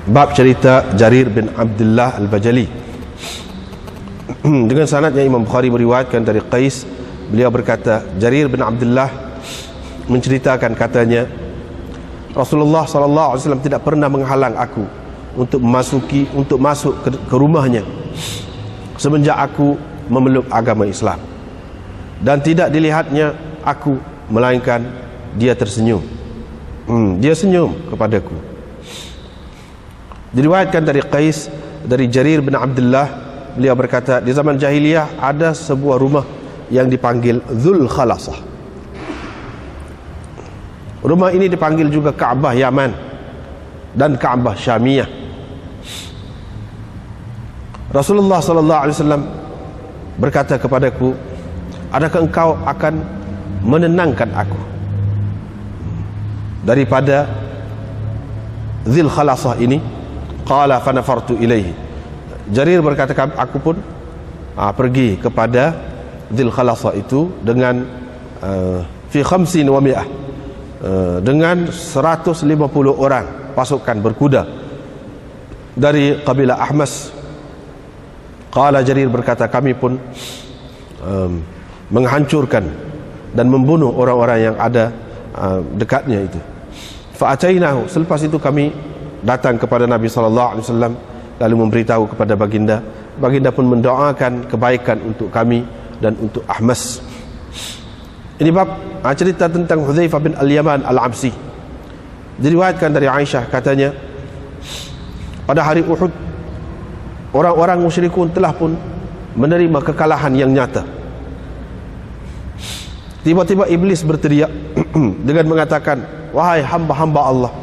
Bab cerita Jarir bin Abdullah Al-Bajali. Dengan sanad yang Imam Bukhari meriwayatkan dari Qais, beliau berkata, Jarir bin Abdullah menceritakan, katanya, Rasulullah SAW tidak pernah menghalang aku untuk masuk ke rumahnya semenjak aku memeluk agama Islam, dan tidak dilihatnya aku melainkan dia tersenyum. Dia senyum kepadaku. Diriwayatkan dari Qais, dari Jarir bin Abdullah, beliau berkata, di zaman jahiliyah ada sebuah rumah yang dipanggil Dzul Khalasah. Rumah ini dipanggil juga Ka'bah Yaman dan Ka'bah Syamiyah. Rasulullah SAW berkata kepadaku, adakah engkau akan menenangkan aku daripada Dzul Khalasah ini? Qala fanafartu ilaihi. Jarir berkata, aku pun pergi kepada Dzul Khalasah itu dengan fi khamsin wa mi'ah, dengan 150 orang pasukan berkuda dari kabilah Ahmas. Qala Jarir berkata, kami pun menghancurkan dan membunuh orang-orang yang ada dekatnya itu. Fa'atainahu, selepas itu kami datang kepada Nabi SAW, lalu memberitahu kepada baginda. Baginda pun mendoakan kebaikan untuk kami dan untuk Ahmas. Ini bab cerita tentang Hudzaifah bin Al-Yaman Al-Absi. Diriwayatkan dari Aisyah, katanya, pada hari Uhud orang-orang musyrikun telah pun menerima kekalahan yang nyata. Tiba-tiba iblis berteriak dengan mengatakan, wahai hamba-hamba Allah,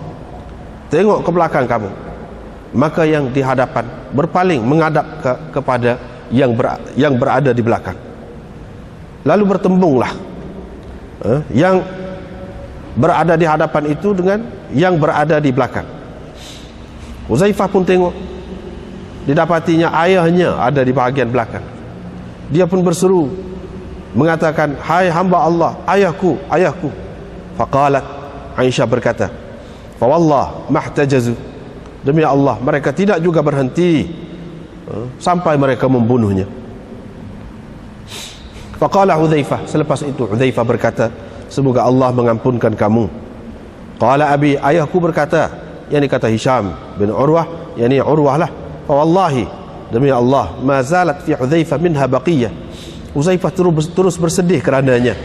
tengok ke belakang kamu. Maka yang di hadapan berpaling menghadap kepada yang berada di belakang. Lalu bertembunglah yang berada di hadapan itu dengan yang berada di belakang. Hudzaifah pun tengok, didapatinya ayahnya ada di bahagian belakang. Dia pun berseru mengatakan, hai hamba Allah, ayahku, ayahku. Faqalat, Aisyah berkata, fawallah mahtajazu, demi Allah mereka tidak juga berhenti sampai mereka membunuhnya. Faqala Hudzaifah, selepas itu Hudzaifah berkata, semoga Allah mengampunkan kamu. Qala abi, ayahku berkata, yakni kata Hisham bin Urwah, yakni Urwah lah, fawallahi, demi Allah, ma zalat fi Hudzaifah minha baqiyah. Hudzaifah terus bersedih kerananya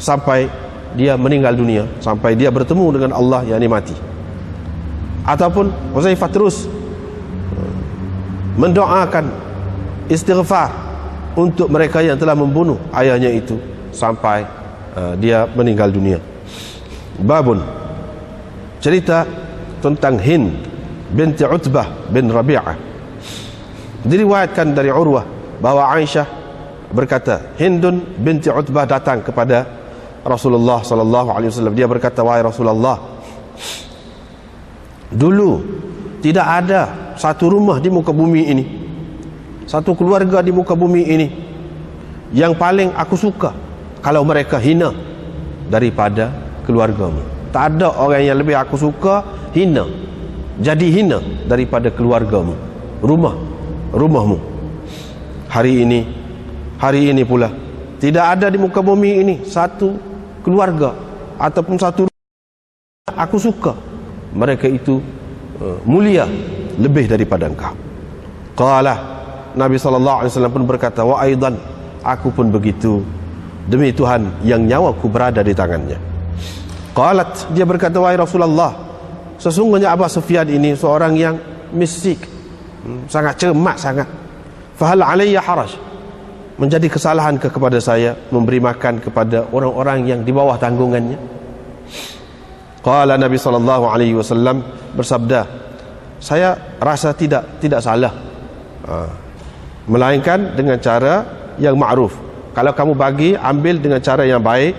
sampai dia meninggal dunia, sampai dia bertemu dengan Allah, yakni mati. Ataupun Hudzaifah terus mendoakan istighfar untuk mereka yang telah membunuh ayahnya itu sampai dia meninggal dunia. Babun, cerita tentang Hind binti Utbah bin Rabi'ah. Diriwayatkan dari Urwah bahwa Aisyah berkata, Hindun binti Utbah datang kepada Rasulullah SAW. Dia berkata, wahai Rasulullah, dulu tidak ada satu rumah di muka bumi ini, satu keluarga di muka bumi ini yang paling aku suka kalau mereka hina daripada keluargamu. Tak ada orang yang lebih aku suka hina, jadi hina daripada keluargamu, rumahmu. Hari ini pula tidak ada di muka bumi ini satu keluarga ataupun satu aku suka mereka itu mulia lebih daripada engkau. Qala, Nabi SAW pun berkata, wa aidan, aku pun begitu, demi Tuhan yang nyawaku berada di tangannya. Qalat, dia berkata, wahai Rasulullah, sesungguhnya Abu Sufyan ini seorang yang mistik, sangat cermat sangat. Fahal alayya haraj, menjadi kesalahan kepada saya memberi makan kepada orang-orang yang di bawah tanggungannya? Qala, Nabi SAW bersabda, saya rasa tidak salah, melainkan dengan cara yang ma'ruf. Kalau kamu bagi, ambil dengan cara yang baik,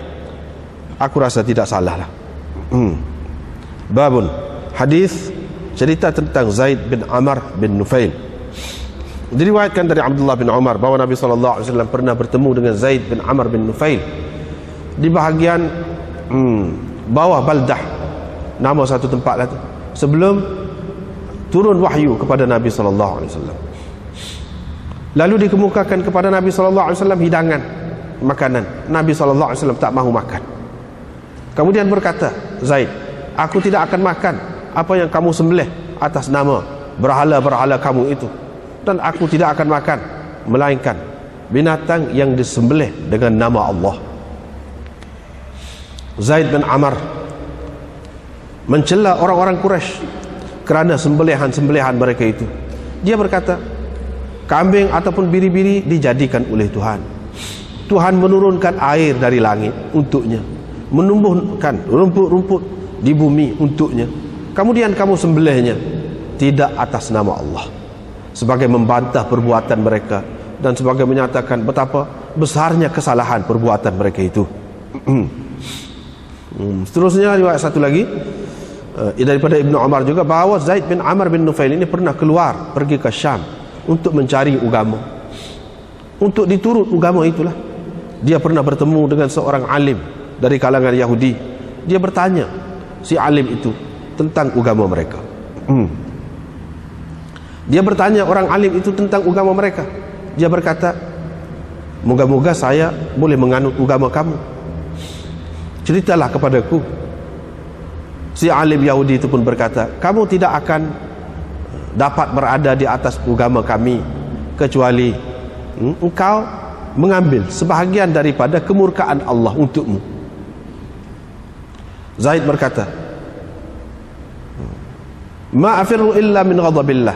aku rasa tidak salah lah. Babun, hadis cerita tentang Zaid bin Amr bin Nufail. Diriwayatkan dari Abdullah bin Umar bahwa Nabi SAW pernah bertemu dengan Zaid bin Amr bin Nufail di bahagian bawah Baldah, nama satu tempat lah tu, sebelum turun wahyu kepada Nabi sallallahu alaihi wasallam. Lalu dikemukakan kepada Nabi sallallahu alaihi wasallam hidangan makanan. Nabi sallallahu alaihi wasallam tak mahu makan. Kemudian berkata Zaid, aku tidak akan makan apa yang kamu sembelih atas nama berhala-berhala kamu itu, dan aku tidak akan makan melainkan binatang yang disembelih dengan nama Allah. Zaid bin Amr mencela orang-orang Quraisy kerana sembelihan-sembelihan mereka itu. Dia berkata, kambing ataupun biri-biri dijadikan oleh Tuhan. Tuhan menurunkan air dari langit untuknya, menumbuhkan rumput-rumput di bumi untuknya. Kemudian kamu sembelihnya tidak atas nama Allah, sebagai membantah perbuatan mereka dan sebagai menyatakan betapa besarnya kesalahan perbuatan mereka itu. Seterusnya riwayat satu lagi daripada Ibnu Umar juga, bahawa Zaid bin Amr bin Nufail ini pernah keluar pergi ke Syam untuk mencari agama, untuk diturut agama itulah. Dia pernah bertemu dengan seorang alim dari kalangan Yahudi. Dia bertanya si alim itu tentang agama mereka. Dia bertanya orang alim itu tentang agama mereka. Dia berkata, moga-moga saya boleh menganut agama kamu, ceritalah kepadaku. Si alim Yahudi itu pun berkata, kamu tidak akan dapat berada di atas agama kami kecuali engkau mengambil sebahagian daripada kemurkaan Allah untukmu. Zaid berkata, ma afirru illa min ghadabillah,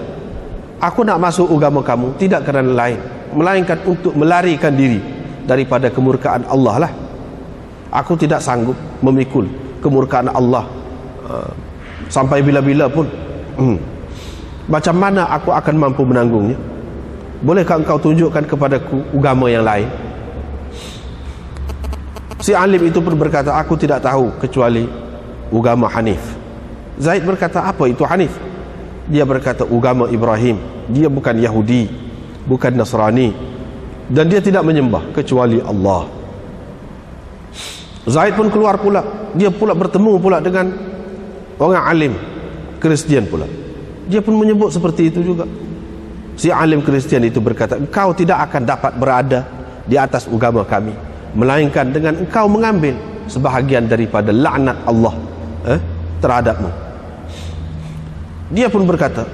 aku nak masuk agama kamu tidak kerana lain melainkan untuk melarikan diri daripada kemurkaan Allah lah. Aku tidak sanggup memikul kemurkaan Allah sampai bila-bila pun. Macam mana aku akan mampu menanggungnya? Bolehkah engkau tunjukkan kepadaku agama yang lain? Si alim itu pun berkata, aku tidak tahu kecuali agama Hanif. Zaid berkata, apa itu Hanif? Dia berkata, agama Ibrahim. Dia bukan Yahudi, bukan Nasrani, dan dia tidak menyembah kecuali Allah. Zaid pun keluar pula. Dia pula bertemu pula dengan orang alim Kristian pula. Dia pun menyebut seperti itu juga. Si alim Kristian itu berkata, engkau tidak akan dapat berada di atas agama kami melainkan dengan engkau mengambil sebahagian daripada laknat Allah terhadapmu. Dia pun berkata,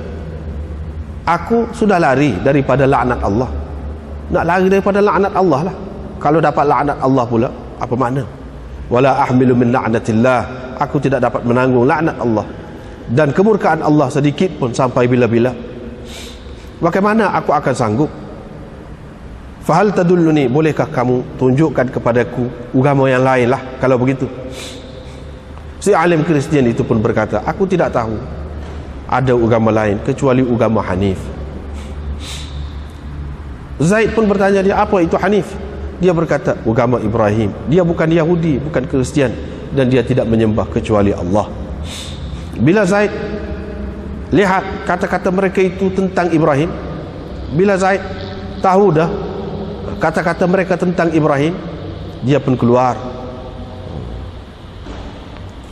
aku sudah lari daripada laknat Allah. Nak lari daripada laknat Allah lah. Kalau dapat laknat Allah pula, apa makna? Wala ahmilu min la'natillah, aku tidak dapat menanggung laknat Allah dan kemurkaan Allah sedikit pun sampai bila-bila. Bagaimana aku akan sanggup? Fahal tadulluni, bolehkah kamu tunjukkan kepadaku agama yang lain lah kalau begitu? Si alim Kristian itu pun berkata, aku tidak tahu ada agama lain kecuali agama Hanif. Zaid pun bertanya dia, apa itu Hanif? Dia berkata, agama Ibrahim. Dia bukan Yahudi, bukan Kristian, dan dia tidak menyembah kecuali Allah. Bila Zaid lihat kata-kata mereka itu tentang Ibrahim, bila Zaid tahu dah kata-kata mereka tentang Ibrahim, dia pun keluar.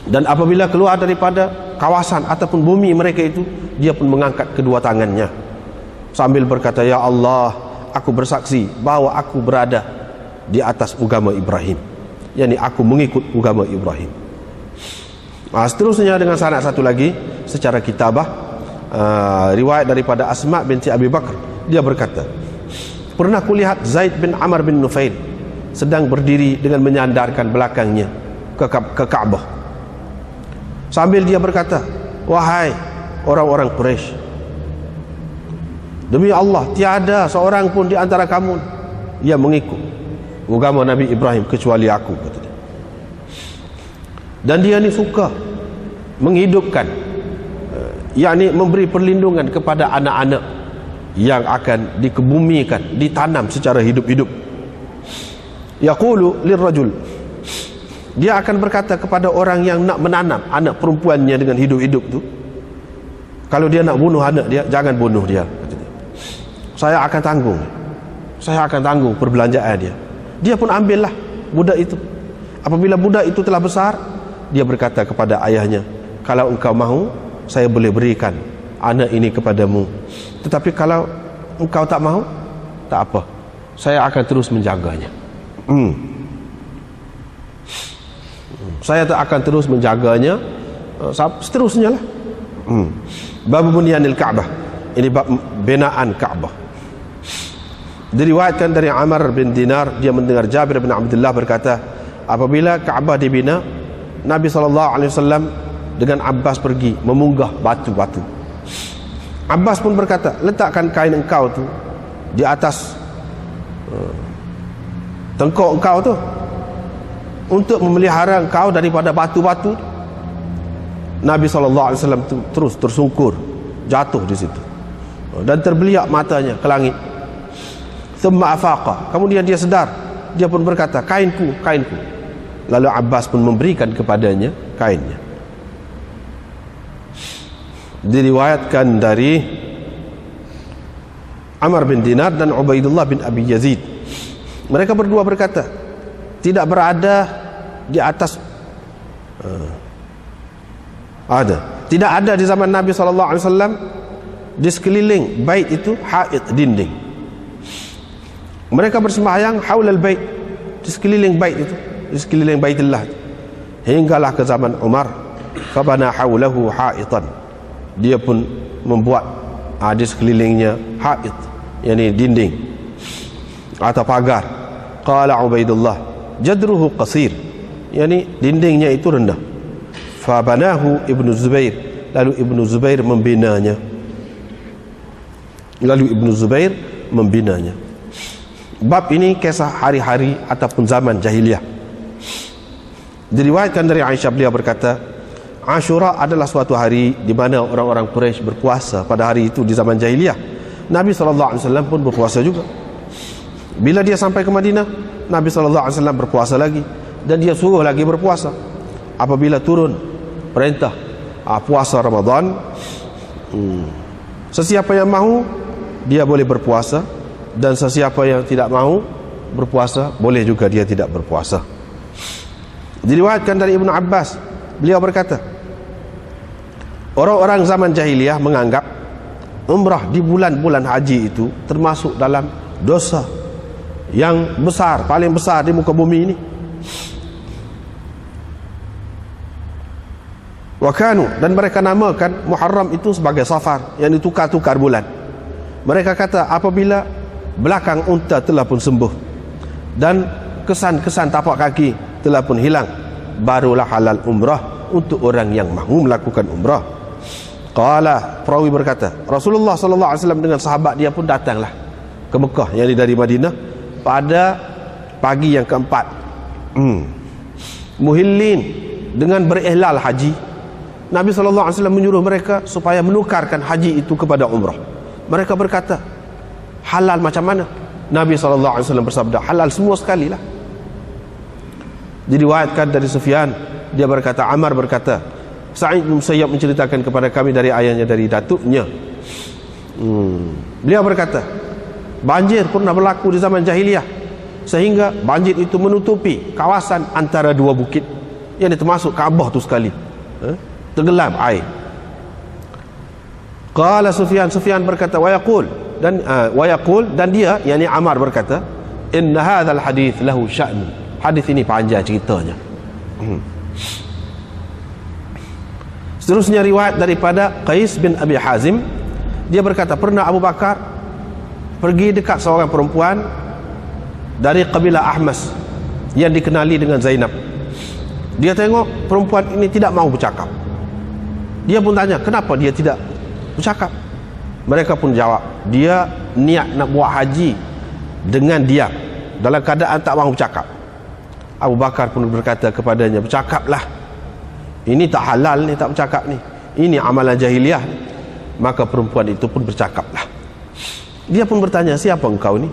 Dan apabila keluar daripada kawasan ataupun bumi mereka itu, dia pun mengangkat kedua tangannya sambil berkata, ya Allah, aku bersaksi bahawa aku berada di atas agama Ibrahim, yakni aku mengikut agama Ibrahim. Seterusnya dengan sanad satu lagi secara kitabah, riwayat daripada Asma binti Abi Bakar. Dia berkata, pernah kulihat Zaid bin Amr bin Nufail sedang berdiri dengan menyandarkan belakangnya ke Ka'bah, sambil dia berkata, wahai orang-orang Quraisy, demi Allah tiada seorang pun di antara kamu yang mengikut agama Nabi Ibrahim kecuali aku, kata dia. Dan dia ni suka menghidupkan, yakni memberi perlindungan kepada anak-anak yang akan dikebumikan, ditanam secara hidup-hidup. Yaqulu lirrajul, dia akan berkata kepada orang yang nak menanam anak perempuannya dengan hidup-hidup tu, kalau dia nak bunuh anak dia, jangan bunuh dia, kata dia. Saya akan tanggung perbelanjaan dia. Dia pun ambillah budak itu. Apabila budak itu telah besar, dia berkata kepada ayahnya, kalau engkau mahu, saya boleh berikan anak ini kepadamu. Tetapi kalau engkau tak mahu, tak apa, saya akan terus menjaganya. Saya tak akan terus menjaganya seterusnya lah. Bab bunyanil Ka'bah, ini bab binaan Ka'bah. Diriwayatkan dari Amr bin Dinar, dia mendengar Jabir bin Abdullah berkata, apabila Ka'bah dibina, Nabi SAW dengan Abbas pergi memunggah batu-batu. Abbas pun berkata, letakkan kain engkau tu di atas tengkok engkau tu untuk memelihara engkau daripada batu-batu. Nabi SAW tu terus tersungkur, jatuh di situ dan terbeliak matanya ke langit. Thumma afaqa, kemudian dia sedar, dia pun berkata, kainku, kainku. Lalu Abbas pun memberikan kepadanya kainnya. Diriwayatkan dari Amr bin Dinar dan Ubaidullah bin Abi Yazid, mereka berdua berkata, tidak berada di atas tidak ada di zaman Nabi SAW di sekeliling bait itu haid, dinding. Mereka bersembahyang haulal bait, di sekeliling bait itu, di sekeliling Baitullah, hinggalah ke zaman Umar, fabana haulahu haitan, dia pun membuat di sekelilingnya haid, yakni dinding atau pagar. Qala Ubaidullah, jadruhu qasir, yakni dindingnya itu rendah. Fabanahu Ibnu Zubair, lalu Ibnu Zubair membinanya. Bab ini kisah hari-hari ataupun zaman jahiliyah. Diriwayatkan dari Aisyah, beliau berkata, Ashura adalah suatu hari di mana orang-orang Quraisy berpuasa pada hari itu di zaman jahiliyah. Nabi SAW pun berpuasa juga. Bila dia sampai ke Madinah, Nabi SAW berpuasa lagi, dan dia suruh lagi berpuasa. Apabila turun perintah puasa Ramadan, sesiapa yang mahu dia boleh berpuasa, dan sesiapa yang tidak mahu berpuasa boleh juga dia tidak berpuasa. Diriwayatkan dari Ibnu Abbas, beliau berkata, orang-orang zaman jahiliyah menganggap umrah di bulan-bulan haji itu termasuk dalam dosa yang besar, paling besar di muka bumi ini. Wakanu, dan mereka namakan Muharram itu sebagai Safar, yang ditukar-tukar bulan. Mereka kata apabila belakang unta telah pun sembuh dan kesan-kesan tapak kaki telah pun hilang, barulah halal umrah untuk orang yang mahu melakukan umrah. Qala, perawi berkata, Rasulullah SAW dengan sahabat dia pun datanglah ke Mekah, yang dari Madinah, pada pagi yang keempat. Muhillin, dengan berihlal haji. Nabi SAW menyuruh mereka supaya menukarkan haji itu kepada umrah. Mereka berkata, halal macam mana? Nabi SAW bersabda, halal semua sekali lah. Diriwayatkan dari Sufyan, dia berkata, Ammar berkata, Sa'id bin Musayyab menceritakan kepada kami dari ayahnya, dari datuknya. Beliau berkata, banjir pernah berlaku di zaman jahiliyah, sehingga banjir itu menutupi kawasan antara dua bukit, yang termasuk Kaabah tu sekali, tenggelam air. Qala Sufyan, Sufyan berkata, wa yaqul, dan dia, yakni Ammar berkata, inna hadzal hadits lahu sya'n, hadis ini panjang ceritanya. Seterusnya riwayat daripada Qais bin Abi Hazim, dia berkata, pernah Abu Bakar pergi dekat seorang perempuan dari kabilah Ahmas yang dikenali dengan Zainab. Dia tengok perempuan ini tidak mahu bercakap. Dia pun tanya, kenapa dia tidak bercakap? Mereka pun jawab, dia niat nak buat haji dengan diam, dalam keadaan tak mahu bercakap. Abu Bakar pun berkata kepadanya, bercakaplah, ini tak halal ni, tak bercakap ni, ini amalan jahiliyah ni. Maka perempuan itu pun bercakaplah. Dia pun bertanya, siapa engkau ni?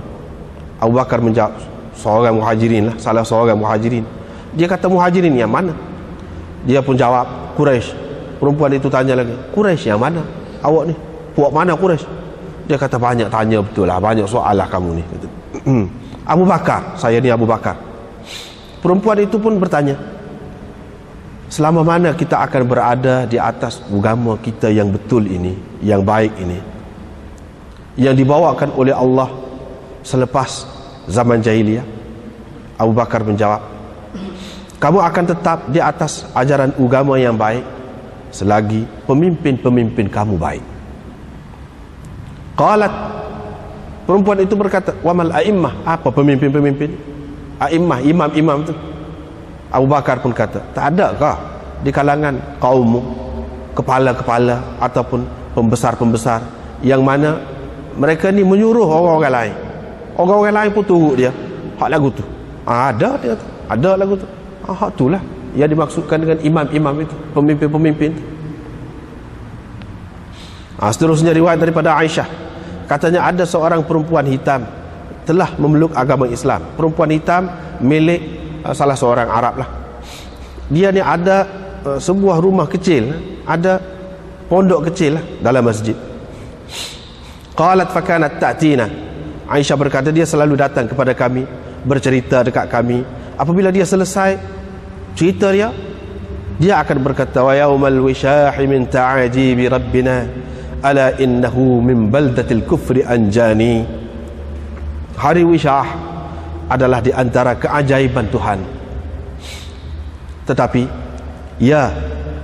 Abu Bakar menjawab, seorang muhajirin lah, salah seorang muhajirin. Dia kata, muhajirin yang mana? Dia pun jawab, Quraisy. Perempuan itu tanya lagi, Quraisy yang mana? Awak ni, puak mana Quraisy? Dia kata, banyak tanya betul lah, banyak soal lah kamu ni. Abu Bakar, saya ni Abu Bakar. Perempuan itu pun bertanya, selama mana kita akan berada di atas agama kita yang betul ini, yang baik ini, yang dibawakan oleh Allah selepas zaman jahiliyah? Abu Bakar menjawab, kamu akan tetap di atas ajaran agama yang baik selagi pemimpin-pemimpin kamu baik. Qalat, perempuan itu berkata, wamal a'immah, apa pemimpin-pemimpin? A'immah, imam-imam itu. Abu Bakar pun kata, tak adakah di kalangan kaummu kepala-kepala ataupun pembesar-pembesar yang mana mereka ni menyuruh orang-orang lain, orang-orang lain pun turut dia hak lagu tu? Ada, dia tu ada lagu tu. Hak itulah yang dimaksudkan dengan imam-imam itu, pemimpin-pemimpin. Seterusnya riwayat daripada Aisyah, katanya ada seorang perempuan hitam telah memeluk agama Islam. Perempuan hitam milik salah seorang Arab lah. Dia ni ada sebuah rumah kecil, ada pondok kecil lah dalam masjid. Qalat fakanat ta'tina, Aisyah berkata dia selalu datang kepada kami, bercerita dekat kami. Apabila dia selesai cerita dia akan berkata, wa yaumal wishahi min ta'ajibi rabbina ala innahu min baldatil kufri anjani. Hari Wishah adalah di antara keajaiban Tuhan, tetapi ya,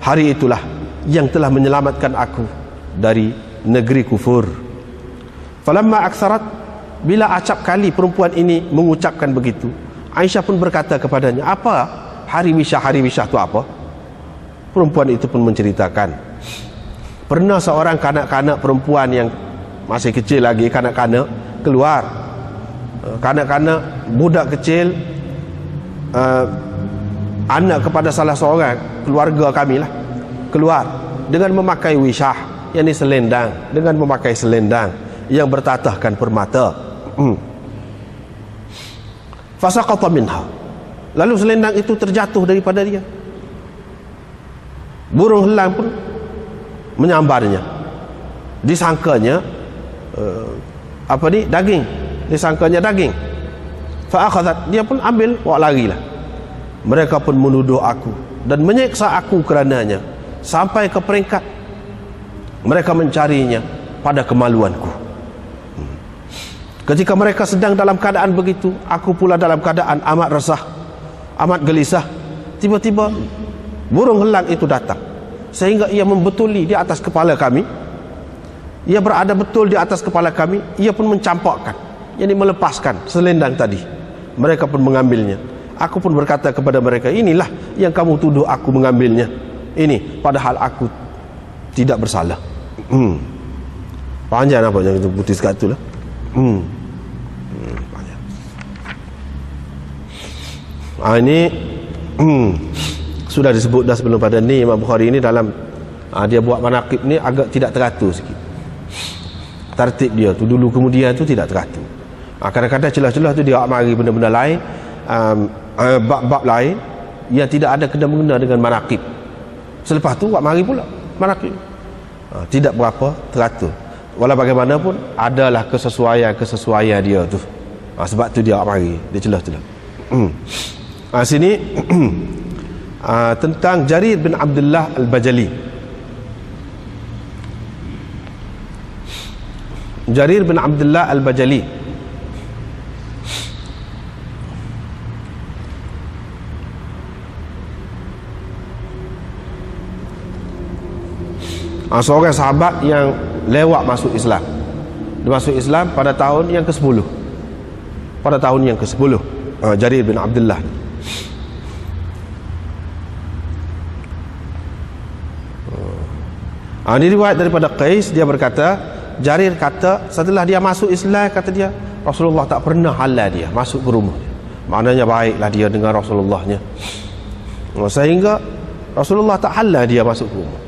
hari itulah yang telah menyelamatkan aku dari negeri kufur. Falamma aktsarat, bila acap kali perempuan ini mengucapkan begitu, Aisyah pun berkata kepadanya, apa hari Wishah? Hari Wishah itu apa? Perempuan itu pun menceritakan, pernah seorang kanak-kanak perempuan yang masih kecil lagi, kanak-kanak keluar, kanak-kanak budak kecil, anak kepada salah seorang keluarga kami lah, keluar dengan memakai wishah, yakni selendang, dengan memakai selendang yang bertatahkan permata. Fasaqata minha, lalu selendang itu terjatuh daripada dia. Burung helang pun menyambarnya, disangkanya daging, disangkanya daging. Fa'akhadhat, dia pun ambil, bawa larilah. Mereka pun menuduh aku dan menyiksa aku kerananya, sampai ke peringkat mereka mencarinya pada kemaluanku. Ketika mereka sedang dalam keadaan begitu, aku pula dalam keadaan amat resah, amat gelisah. Tiba-tiba burung helang itu datang, sehingga ia membetuli di atas kepala kami. Ia berada betul di atas kepala kami. Ia pun mencampakkan, yakni melepaskan selendang tadi. Mereka pun mengambilnya. Aku pun berkata kepada mereka, inilah yang kamu tuduh aku mengambilnya ini, padahal aku tidak bersalah. Panjang apa yang itu putih sekat tu lah. Panjang. Ini sudah disebut dah sebelum pada ni. Imam Bukhari ini dalam dia buat manaqib ni agak tidak teratur sikit. Tertib dia tu dulu kemudian tu tidak teratur. Kadang-kadang celah-celah tu dia mari benda-benda lain, bab-bab lain yang tidak ada kena-mengena dengan manaqib. Selepas tu buat mari pula manaqib. Tidak berapa teratur. Walau bagaimanapun adalah kesesuaian dia tu. Sebab tu dia mari dia celah-celah. Sini tentang Jarir bin Abdullah Al-Bajali. Jarir bin Abdullah Al-Bajali seorang sahabat yang lewat masuk Islam. Dia masuk Islam pada tahun yang ke-10. Pada tahun yang ke-10, Jarir bin Abdullah. Ini riwayat daripada Qais, dia berkata, Jarir kata setelah dia masuk Islam, kata dia, Rasulullah tak pernah halal dia masuk ke rumah dia. Maknanya baiklah dia dengan Rasulullahnya, sehingga Rasulullah tak halal dia masuk ke rumah.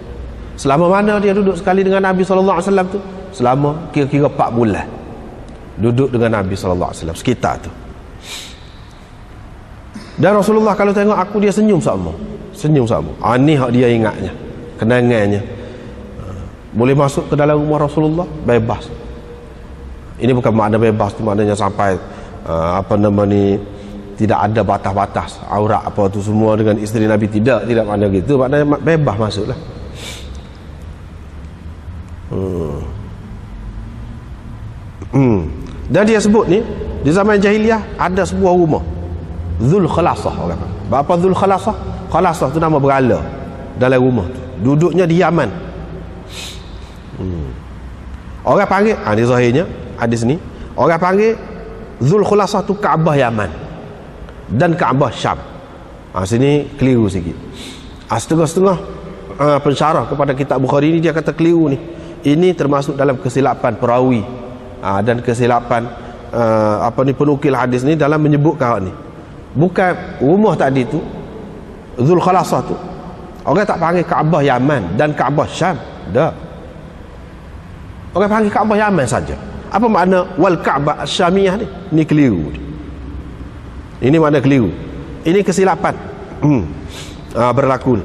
Selama mana dia duduk sekali dengan Nabi SAW tu? Selama kira-kira 4 bulan duduk dengan Nabi SAW, sekitar tu. Dan Rasulullah kalau tengok aku, dia senyum sama. Ni hak dia ingatnya, kenangannya. Boleh masuk ke dalam rumah Rasulullah bebas. Ini bukan makna bebas tu, maknanya sampai tidak ada batas-batas aurat apa tu semua dengan isteri Nabi, tidak makna gitu, maknanya bebas masuklah. Dan dia sebut ni di zaman jahiliah ada sebuah rumah Dzul Khalasah orang kata. Apa Dzul Khalasah? Khalasah tu nama berhala dalam rumah tu. Duduknya di Yaman. Orang panggil, ni zahirnya hadis ni, orang panggil Dzul Khalasah tu Kaabah Yaman dan Kaabah Syam. Sini keliru sikit. Setengah-setengah pensyarah kepada kitab Bukhari ni dia kata keliru ni. Ini termasuk dalam kesilapan perawi dan kesilapan penukil hadis ni dalam menyebutkan ni. Bukan rumah tadi tu Dzul Khalasah tu orang tak panggil Kaabah Yaman dan Kaabah Syam, dah. Orang panggil Kaabah Yaman saja. Apa makna wal Kaabah Syamiyah ni? Ini keliru. Ini makna keliru. Ini kesilapan berlaku ni.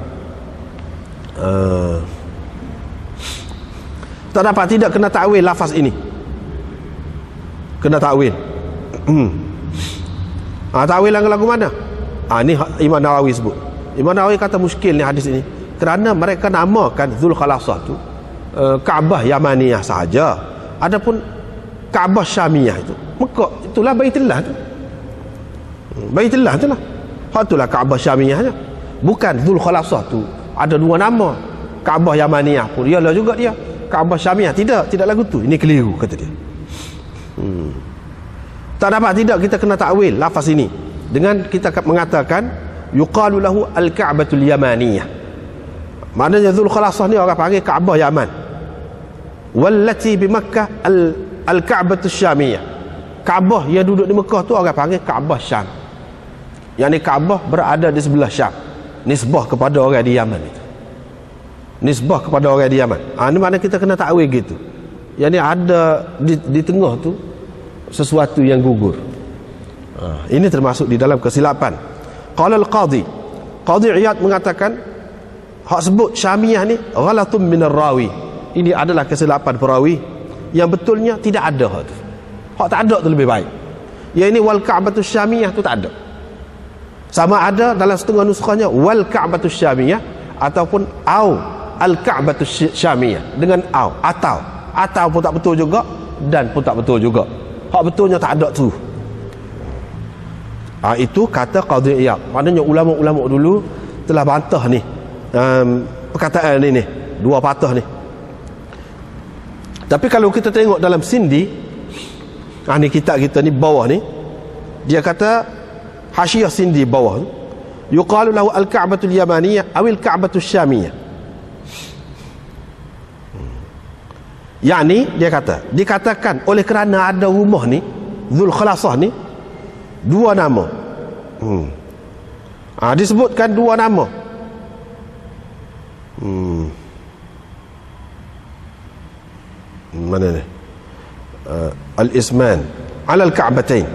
Tak dapat, tidak kena takwil lafaz ini. Kena takwil. Takwil lagu mana? Ini Imam Nawawi sebut. Imam Nawawi kata muskil ni hadis ini kerana mereka namakan Dzul Khalasah tu Kaabah Yamaniyah sahaja. Adapun Kaabah Syamiyah itu Mekah, itulah Baitullah tu. Baitullah tu lah. Itulah Kaabah Syamiyahnya. Bukan Dzul Khalasah tu ada dua nama. Kaabah Yamaniyah pun ialah juga dia. Kaabah Syamiyah tidak lagu tu. Ini keliru kata dia. Tak dapat, tidak kita kena takwil lafaz ini dengan kita mengatakan yuqalu lahu al-Ka'batul Yamaniyah. Maknanya Dzul Khalasah ni orang panggil Kaabah Yaman. Wallati bi Makkah al-Ka'batus Syamiyah. Kaabah yang duduk di Mekah tu orang panggil Kaabah Syam. Yang ni Kaabah berada di sebelah Syam. Nisbah kepada orang di Yaman itu. Nisbah kepada orang di Yaman. Ini makna kita kena takwil gitu. Yang ni ada di tengah tu sesuatu yang gugur. Ini termasuk di dalam kesilapan. Qala al-Qadhi Iyad mengatakan hak sebut Syamiyah ni ghalatun minar rawi. Ini adalah kesilapan perawi yang betulnya tidak ada hak tu. Hak tak ada tu lebih baik. Yang ini wal Ka'batus Syamiyah tu tak ada. Sama ada dalam setengah nuskhahnya wal Ka'batus Syamiyah ataupun au al Ka'batus Syamiyah dengan au atau pun tak betul juga dan pun tak betul juga. Hak betulnya tak ada tu. Itu kata Qadhi Iyad. Maknanya ulama-ulama dulu telah bantah ni perkataan ni dua patah ni. Tapi kalau kita tengok dalam Sindi, ni kitab kita ni bawah ni, dia kata Hasyiah Sindi bawah, yuqalu lahu al-Ka'batul Yamaniyah awil Ka'batul Syamiyah. Yani dia kata, dikatakan oleh kerana ada rumah ni Dzul Khalasah ni dua nama. Disebutkan dua nama. Mana ni? Al-Isman ala al-Ka'batain.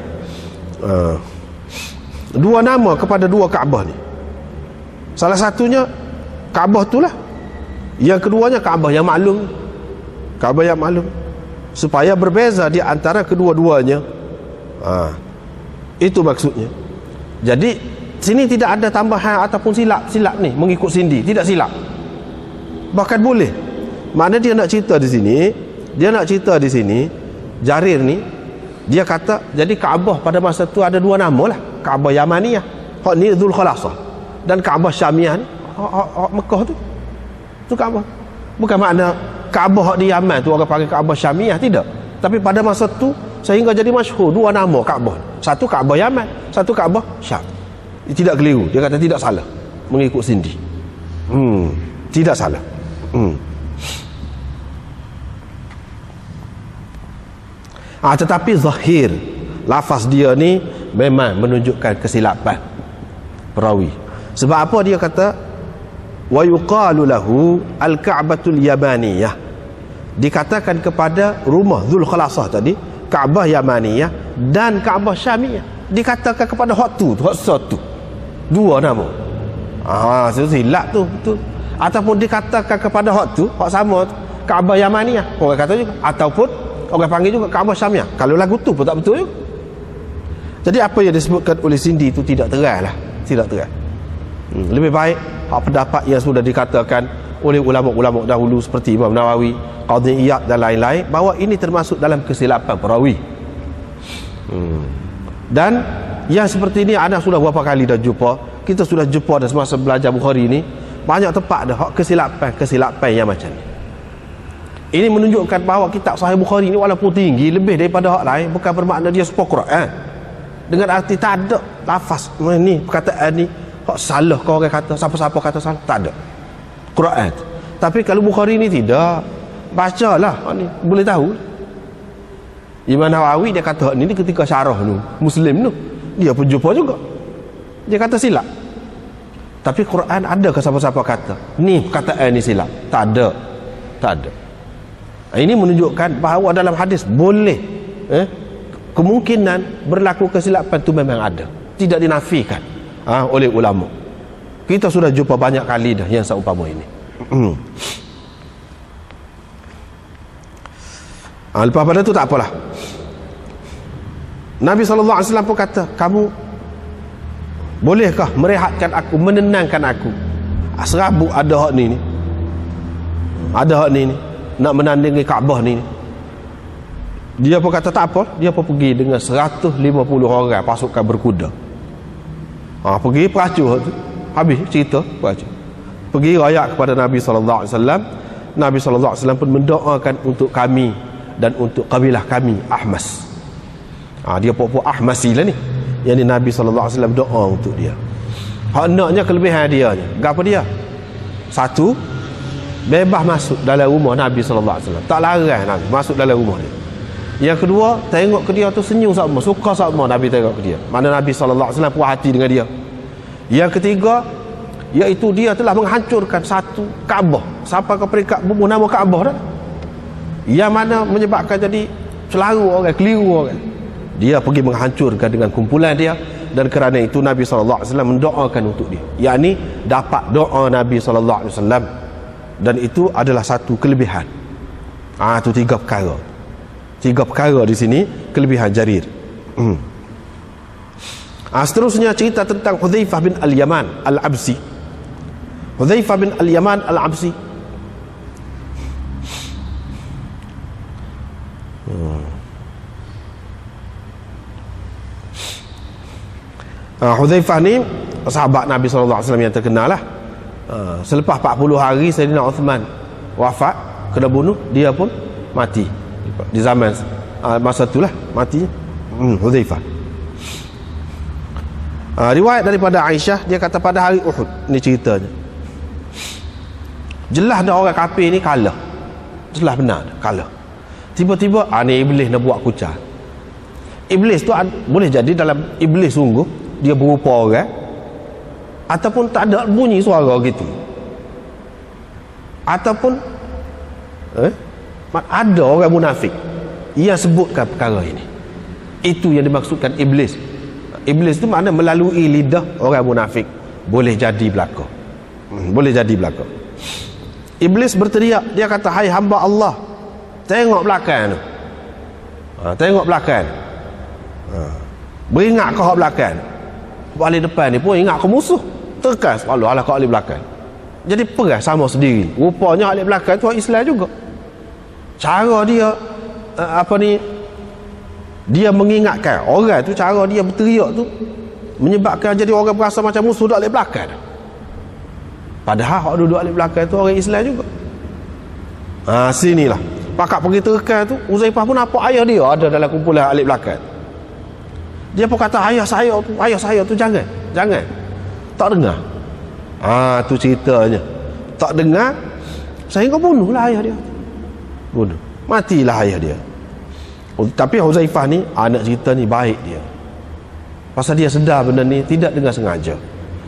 Dua nama kepada dua Kaabah ni. Salah satunya Kaabah itulah. Yang keduanya Kaabah yang maklum. Kaabah yang maklum. Supaya berbeza di antara kedua-duanya. Itu maksudnya. Jadi sini tidak ada tambahan ataupun silap ni mengikut Sindi, tidak silap. Bahkan boleh. Mana dia nak cerita di sini, Jarir ni dia kata jadi Kaabah pada masa tu ada dua nama lah. Kaabah Yamaniyah, hak ni Dzul Khalasah, dan Kaabah Syamiyah ni hak Mekah tu. Tu Kaabah. Bukan makna Kaabah hak di Yaman tu orang panggil Kaabah Syamiyah, tidak. Tapi pada masa tu sehingga jadi masyhur dua nama Kaabah. Satu Kaabah Yaman, satu Kaabah Syam. Tidak keliru. Dia kata tidak salah mengikut Sindi. Tidak salah. Tetapi zahir lafaz dia ni memang menunjukkan kesilapan perawi. Sebab apa dia kata wa yuqalu lahu al-Ka'batul Yamaniyah. Dikatakan kepada rumah Dzul Khalasah tadi Kaabah Yamaniyah dan Kaabah Syamiyah. Dikatakan kepada hak tu, hak satu. Dua nama. Silap tu betul. Ataupun dikatakan kepada hak tu, hak sama tu, Kaabah Yamaniyah. Orang kata juga. Ataupun orang panggil juga Kaabah Syamiyah. Kalau lagu tu pun tak betul juga. Jadi apa yang disebutkan oleh Sindi itu tidak terang lah, tidak terang. Lebih baik pendapat yang sudah dikatakan oleh ulama-ulama dahulu seperti Imam Nawawi, Qadhi Iyad dan lain-lain, bahawa ini termasuk dalam kesilapan perawi. Dan yang seperti ini anda sudah berapa kali dah jumpa, kita sudah jumpa dah semasa belajar Bukhari ni, banyak tempat dah kesilapan yang macam ni. Ini menunjukkan bahawa kitab Sahih Bukhari ni walaupun tinggi lebih daripada hak lain, bukan bermakna dia sepuh Quran. Dengan arti tak ada lafaz ni, perkataan ni hak salah kau orang kata, siapa-siapa kata salah, tak ada Quran. Tapi kalau Bukhari ni tidak, bacalah ni boleh tahu. Imam Nawawi dia kata hak ni ketika syarah tu Muslim tu, dia pun jumpa juga, dia kata silap. Tapi Quran ada ke siapa-siapa kata ni perkataan ni silap? Tak ada, tak ada. Ini menunjukkan bahawa dalam hadis boleh kemungkinan berlaku kesilapan tu memang ada, tidak dinafikan oleh ulama. Kita sudah jumpa banyak kali dah yang seumpama ini. Lepas pada tu tak apalah, Nabi SAW pun kata, kamu bolehkah merehatkan aku, menenangkan aku? Serabut ada hak ni, ada hak ni nak menandingi Kaabah ni. Dia pun kata tak apa, dia pun pergi dengan 150 orang pasukan berkuda. Pergi peracu tu, habis cerita peracu. Pergi rayak kepada Nabi SAW. Nabi SAW pun mendoakan untuk kami dan untuk kabilah kami Ahmas. Dia pokok Ahmasi lah ni, yang ni Nabi SAW doa untuk dia. Hendaknya kelebihan dia ni, apa dia? Satu, bebas masuk dalam rumah Nabi SAW, tak larang Nabi masuk dalam rumah dia. Yang kedua, tengok ke dia tu senyum sama, suka sama Nabi tengok ke dia, mana Nabi SAW puas hati dengan dia. Yang ketiga, iaitu dia telah menghancurkan satu Kaabah sampai ke peringkat bubuh nama Kaabah dah, yang mana menyebabkan jadi celaru orang, keliru orang. Dia pergi menghancurkan dengan kumpulan dia, dan kerana itu Nabi SAW mendoakan untuk dia, yakni dapat doa Nabi SAW. Dan itu adalah satu kelebihan. Itu tiga perkara. Tiga perkara di sini kelebihan Jarir. Seterusnya cerita tentang Hudzaifah bin Al-Yaman Al-Absi. Hudzaifah bin Al-Yaman Al-Absi, Hudzaifah ni sahabat Nabi SAW yang terkenal lah. Selepas 40 hari Sayyidina Uthman wafat, kena bunuh, dia pun mati di zaman masa itulah mati Hudzaifah. Riwayat daripada Aisyah, dia kata pada hari Uhud ni ceritanya, jelas dah orang kafir ni kalah, jelas benar kalah. Tiba-tiba ni iblis nak buat kucar. Iblis tu boleh jadi dalam iblis sungguh dia berupa orang, ataupun tak ada bunyi suara gitu, ataupun ada orang munafik yang sebutkan perkara ini. Itu yang dimaksudkan iblis. Iblis itu makna melalui lidah orang munafik boleh jadi belaka, boleh jadi belaka. Iblis berteriak, dia kata, hai hamba Allah, tengok belakang tu, tengok belakang, beringat kau hak belakang, balik depan ni pun ingat kau musuh, terkas Allah kau balik belakang. Jadi perang sama sendiri. Rupanya balik belakang tu Islam juga. Cara dia dia mengingatkan orang tu, cara dia berteriak tu menyebabkan jadi orang berasa macam musuh duduk balik belakang. Padahal hak duduk balik belakang tu orang Islam juga. Sinilah pakak pergi terkas tu, Hudzaifah pun nampak ayah dia ada dalam kumpulan balik belakang. Dia pun kata, ayah saya tu jangan tak dengar. Tu ceritanya, tak dengar sehingga bunuhlah ayah dia, bunuh, matilah ayah dia. Tapi Hudzaifah ni, anak cerita ni baik dia, pasal dia sedar benda ni tidak dengan sengaja.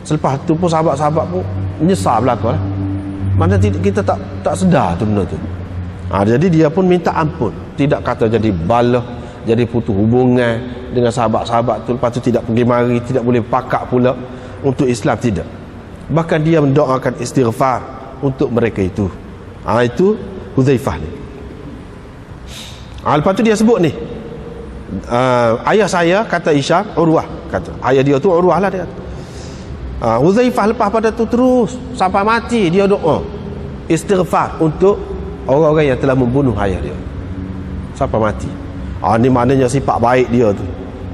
Selepas tu pun sahabat-sahabat pun menyesal belaka lah, mana kita tak sedar tu benda tu. Jadi dia pun minta ampun, tidak kata jadi balah, jadi putus hubungan dengan sahabat-sahabat tu, lepas tu tidak pergi mari, tidak boleh pakak pula untuk Islam, tidak. Bahkan dia mendoakan istighfar untuk mereka itu. Itu Hudzaifah ni. Lepas tu dia sebut ni ayah saya, kata Hisham, Urwah kata, ayah dia tu Urwah lah dia kata. Huzaifah lepas pada tu terus sampai mati dia doa istighfar untuk orang-orang yang telah membunuh ayah dia sampai mati. Ni maknanya sifat baik dia tu.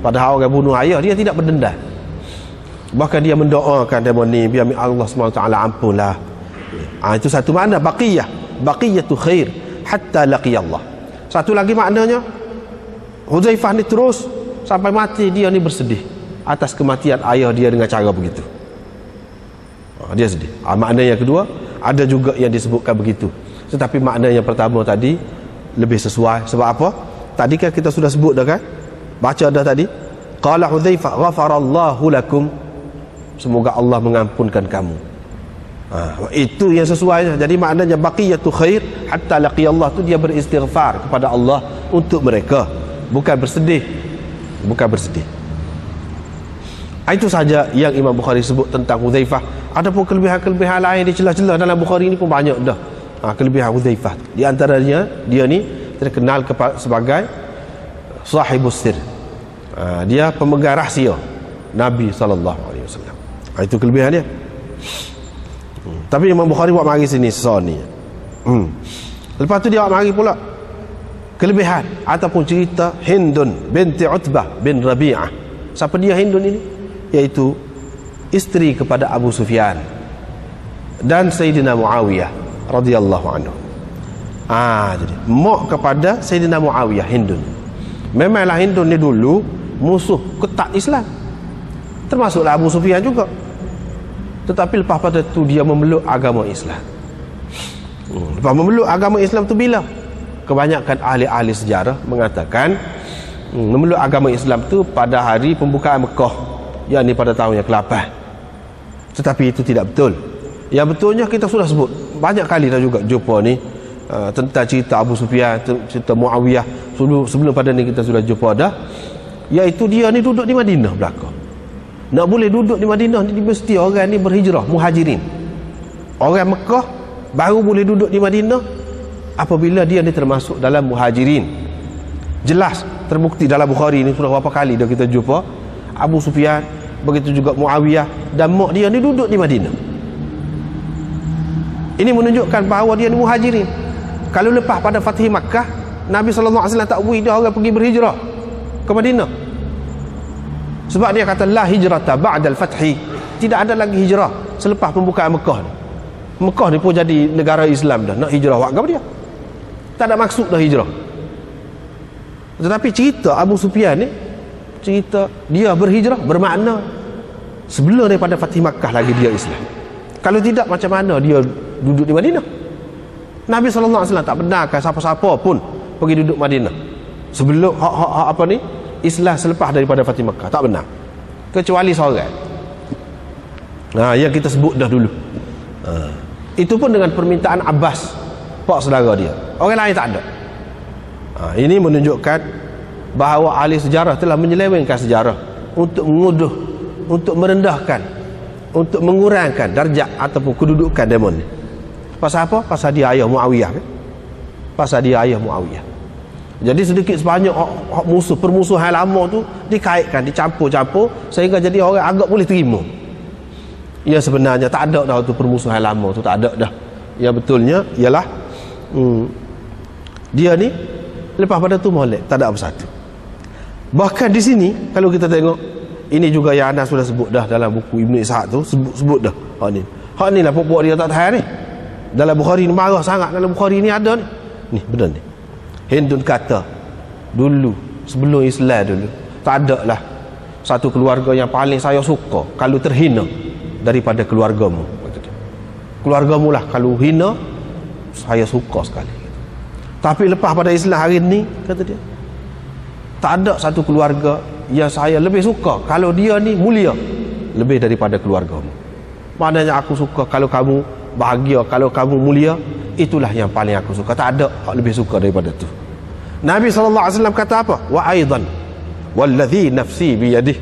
Padahal orang bunuh ayah dia tidak berdendam, bahkan dia mendoakan demo ni biar Allah SWT ampunlah. Itu satu makna baqiyah, baqiyatu khair hatta laqiya Allah. Satu lagi maknanya Huzaifah ni terus sampai mati dia ni bersedih atas kematian ayah dia dengan cara begitu. Dia sedih. Makna yang kedua ada juga yang disebutkan begitu, tetapi makna yang pertama tadi lebih sesuai. Sebab apa? Tadi kan kita sudah sebut dah kan, baca dah tadi, qala Hudzaifah ghafarallahu lakum, semoga Allah mengampunkan kamu. Itu yang sesuai. Jadi maknanya baqiyatu khair hatta laqiyallah tu dia beristighfar kepada Allah untuk mereka, bukan bersedih, bukan bersedih. Itu saja yang Imam Bukhari sebut tentang Hudzaifah. Adapun kelebihan-kelebihan lain di celah-celah dalam Bukhari ni pun banyak dah. Kelebihan Hudzaifah, di antaranya dia ni terkenal sebagai sahibus sir. Dia pemegang rahsia Nabi SAW. Itu kelebihan dia. Tapi Imam Bukhari buat mari sini sesuatu ni. Lepas tu dia buat mari pula kelebihan ataupun cerita Hindun binti Utbah bin Rabi'ah. Siapa dia Hindun ini? Iaitu isteri kepada Abu Sufyan dan Sayyidina Muawiyah radhiyallahu anhu. Jadi mak kepada Sayyidina Muawiyah, Hindun. Memanglah Hindun ni dulu musuh ketat Islam, termasuklah Abu Sufyan juga. Tetapi lepas pada tu dia memeluk agama Islam. Lepas memeluk agama Islam tu bila? Kebanyakan ahli-ahli sejarah mengatakan memeluk agama Islam tu pada hari pembukaan Mekah, yakni pada tahun yang ke-8. Tetapi itu tidak betul. Yang betulnya kita sudah sebut banyak kali dah juga jumpa ni tentang cerita Abu Sufyan, cerita Muawiyah. Sebelum pada ni kita sudah jumpa dah, iaitu dia ni duduk di Madinah belakang. Nak boleh duduk di Madinah ni mesti orang ni berhijrah, muhajirin. Orang Mekah baru boleh duduk di Madinah apabila dia ni termasuk dalam muhajirin. Jelas terbukti dalam Bukhari ni sudah berapa kali dah kita jumpa Abu Sufyan, begitu juga Muawiyah dan mak dia ni duduk di Madinah. Ini menunjukkan bahawa dia ni muhajirin. Kalau lepas pada Fathi Makkah, Nabi SAW tak beri dia orang pergi berhijrah ke Madinah. Sebab dia kata la hijrata ba'dal fathi, tidak ada lagi hijrah selepas pembukaan Mekah ni. Mekah ni pun jadi negara Islam dah, nak hijrah buat apa dia? Tak ada maksud dah hijrah. Tetapi cerita Abu Sufyan ni, cerita dia berhijrah bermakna sebelum daripada Fathi Makkah lagi dia Islam. Kalau tidak, macam mana dia duduk di Madinah? Nabi SAW tak benarkan siapa-siapa pun pergi duduk Madinah sebelum apa ni Islam selepas daripada Fathi Makkah. Tak benar, kecuali seorang. Yang kita sebut dah dulu. Itu pun dengan permintaan Abbas, pak saudara dia. Orang lain tak ada. Ini menunjukkan bahawa ahli sejarah telah menyelewengkan sejarah untuk menguduh, untuk merendahkan, untuk mengurangkan darjat ataupun kedudukan demon ni. Pasal apa? Pasal dia ayah Muawiyah kan? Pasal dia ayah Muawiyah. Jadi sedikit sebanyak musuh, permusuhan lama tu dikaitkan, dicampur-campur sehingga jadi orang agak boleh terima. Ya sebenarnya tak ada dah tu permusuhan lama tu, tak ada dah. Yang betulnya ialah dia ni lepas pada tu molek, tak ada apa satu. Bahkan di sini kalau kita tengok, ini juga yang anda sudah sebut dah dalam buku Ibn Ishaq tu, sebut dah hak ni lah pokok dia tak tahan ni. Dalam Bukhari ni marah sangat, dalam Bukhari ni ada ni. Ni benar ni. Hindun kata dulu sebelum Islam dulu tak ada lah satu keluarga yang paling saya suka kalau terhina daripada keluargamu. Keluargamu lah kalau hina saya suka sekali. Tapi lepas pada Islam hari ni, kata dia, tak ada satu keluarga yang saya lebih suka kalau dia ni mulia lebih daripada keluargamu. Maknanya aku suka kalau kamu bahagia, kalau kamu mulia, itulah yang paling aku suka. Tak ada yang lebih suka daripada tu. Nabi SAW kata apa? Wa aidan wallazi nafsi biyadih,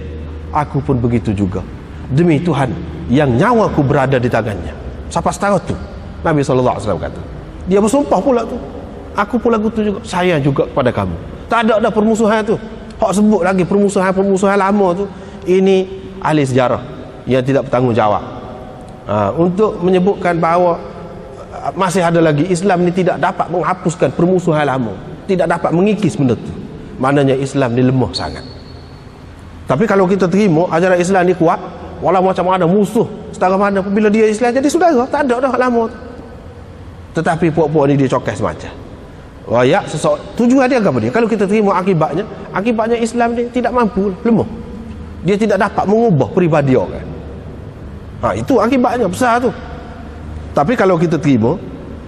aku pun begitu juga demi Tuhan yang nyawaku berada di tangannya. Siapa setara tu? Nabi SAW kata. Dia bersumpah pula tu, aku pula gitu juga, saya juga kepada kamu. Tak ada permusuhan tu. Hak sebut lagi permusuhan lama tu, ini ahli sejarah yang tidak bertanggungjawab untuk menyebutkan bahawa masih ada lagi Islam ni tidak dapat menghapuskan permusuhan lama, tidak dapat mengikis benda tu. Maknanya Islam ni lemah sangat. Tapi kalau kita terima ajaran Islam ni kuat, walau macam mana musuh setara mana, bila dia Islam jadi saudara, tak ada dah lama tu. Tetapi puak-puak ni dia cokas semacam rakyat tujuan dia apa dia? Kalau kita terima akibatnya Islam ni tidak mampu, lemah. Dia tidak dapat mengubah peribadi orang. Itu akibatnya besar tu. Tapi kalau kita terima,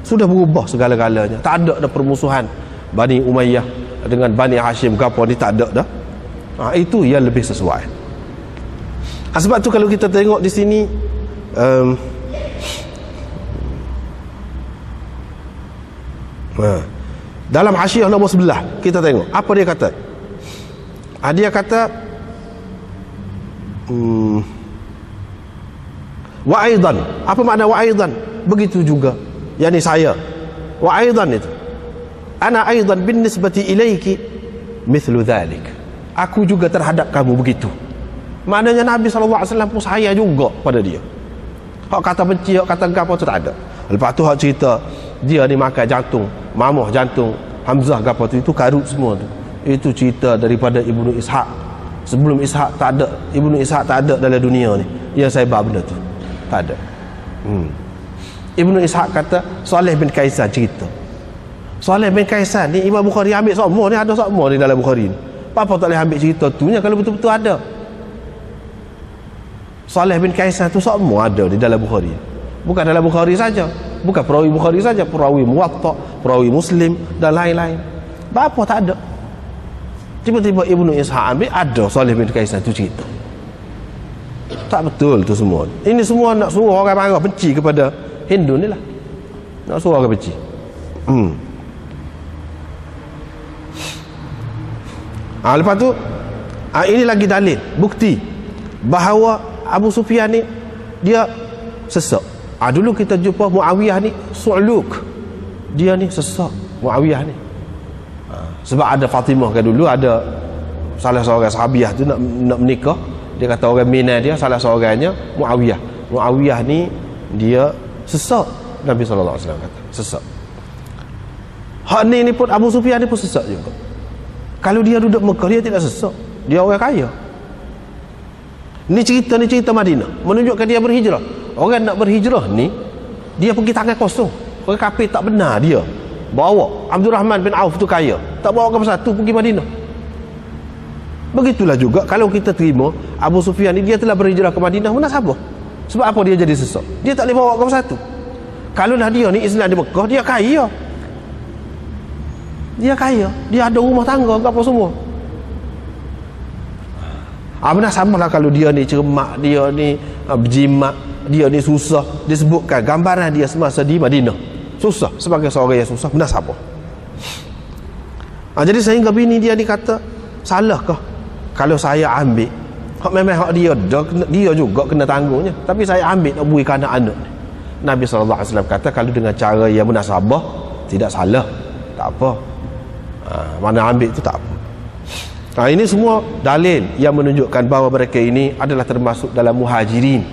sudah berubah segala-galanya. Tak ada permusuhan Bani Umayyah dengan Bani Hashim ke apa ni, tak ada dah. Itu yang lebih sesuai. Sebab tu kalau kita tengok di sini dalam Hasyiah nombor 11 kita tengok apa dia kata. Dia kata wa aidan. Apa makna wa aidan? Begitu juga yakni saya. Wa aidan itu ana aidan binisbati ilaiki mithlu dhalik. Aku juga terhadap kamu begitu. Maknanya Nabi SAW pun sayang juga pada dia. Hak kata benci, hak kata apa tu tak ada. Lepas tu hak cerita dia ni makan jantung, mamah jantung Hamzah apa tu, itu karut semua tu. Itu cerita daripada Ibnu Ishaq. Sebelum Ishaq tak ada, Ibnu Ishaq tak ada dalam dunia ni. Yang saya bawa benda tu tak ada. Ibnu Ishaq kata Saleh bin Kaisan cerita. Saleh bin Kaisan ni Imam Bukhari ambil semua ni, ada semua di dalam Bukhari ni. Apa tak boleh ambil cerita tu nya kalau betul-betul ada. Saleh bin Kaisan tu semua ada di dalam Bukhari. Bukan dalam Bukhari saja, bukan perawi Bukhari saja, perawi Muwatta, perawi Muslim dan lain-lain. Apa tak ada. Tiba-tiba Ibnu Ishaq ambil, ada Saleh bin Kaisan tu cerita. Tak betul tu semua. Ini semua nak suruh orang marah benci kepada Hindu ni lah. Nak suruh orang benci. Lepas tu ini lagi dalil, bukti bahawa Abu Sufyan ni dia sesak. Dulu kita jumpa Muawiyah ni su'luk. Dia ni sesak Muawiyah ni. Sebab ada Fatimah kan dulu, ada salah seorang sahabiah tu nak menikah. Dia kata orang Mina dia, salah seorangnya Muawiyah. Muawiyah ni dia sesak. Nabi SAW kata sesak. Hak ni pun Abu Sufyan ni pun sesak juga. Kalau dia duduk Mekah dia tidak sesak. Dia orang kaya. Ni cerita Madinah menunjukkan dia berhijrah. Orang nak berhijrah ni dia pergi tangan kosong. Orang kafir tak benar dia bawa Abdul Rahman bin Auf tu kaya, tak bawa ke satu pergi Madinah. Begitulah juga kalau kita terima Abu Sufyan ni dia telah berhijrah ke Madinah, mana sabar. Sebab apa dia jadi sesak? Dia tak boleh bawa ke satu. Kalau dah dia ni Islam di Mekah, dia kaya. Dia kaya, dia ada rumah tangga ke apa semua. Benar samalah kalau dia ni cermak, dia ni berjimat, dia ni susah, disebutkan gambaran dia semasa di Madinah susah, sebagai seorang yang susah, benar sama. Jadi sehingga bini dia ni kata, salahkah kalau saya ambil hak memang hak dia juga kena tanggungnya, tapi saya ambil nak beri ke anak-anak ni. Nabi SAW kata kalau dengan cara yang munasabah tidak salah, tak apa. Mana ambil tu tak apa. Ini semua dalil yang menunjukkan bahawa mereka ini adalah termasuk dalam muhajirin.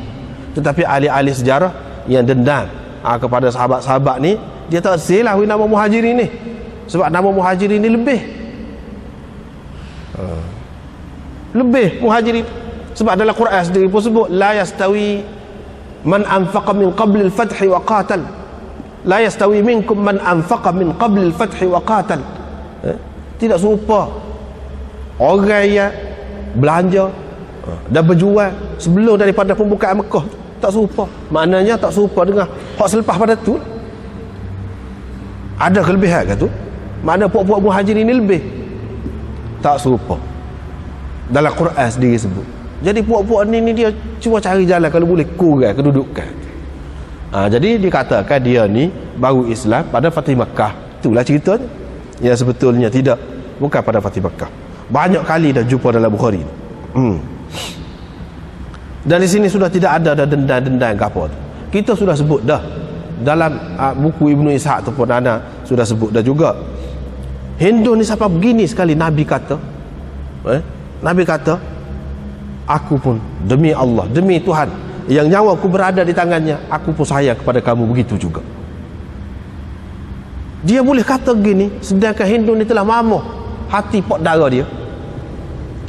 Tetapi ahli-ahli sejarah yang dendam kepada sahabat-sahabat ni, dia tak silah nama muhajirin ni. Sebab nama muhajirin ni lebih muhajirin. Sebab dalam Quran sendiri pun sebut la yastawi man anfaqa min qabli al-fath wa qatal. La yastawi minkum man anfaqa min qabli al-fath wa qatal. Tidak serupa orang yang belanja dan berjual sebelum daripada pembukaan Mekah, tak serupa. Maknanya tak serupa dengan hak selepas pada tu. Ada kelebihan ke tu? Makna puak-puak muhajirin ini lebih. Tak serupa. Dalam Quran sendiri sebut. Jadi puak-puak ni dia cuma cari jalan kalau boleh kurang kedudukan. Jadi dikatakan dia ni baru Islam pada Fatih Makkah. Itulah ceritanya. Yang sebetulnya tidak, bukan pada Fatih Makkah. Banyak kali dah jumpa dalam Bukhari. Dan di sini sudah tidak ada dendam-dendam ke apa tu. Kita sudah sebut dah dalam buku Ibnu Ishaq tu pun ada sudah sebut dah juga. Hindu ni sampai begini sekali Nabi kata Nabi kata, aku pun demi Allah, demi Tuhan yang nyawaku berada di tangannya, aku pun sayang kepada kamu begitu juga. Dia boleh kata gini, sedangkan Hindu ni telah mamuh hati pot darah dia,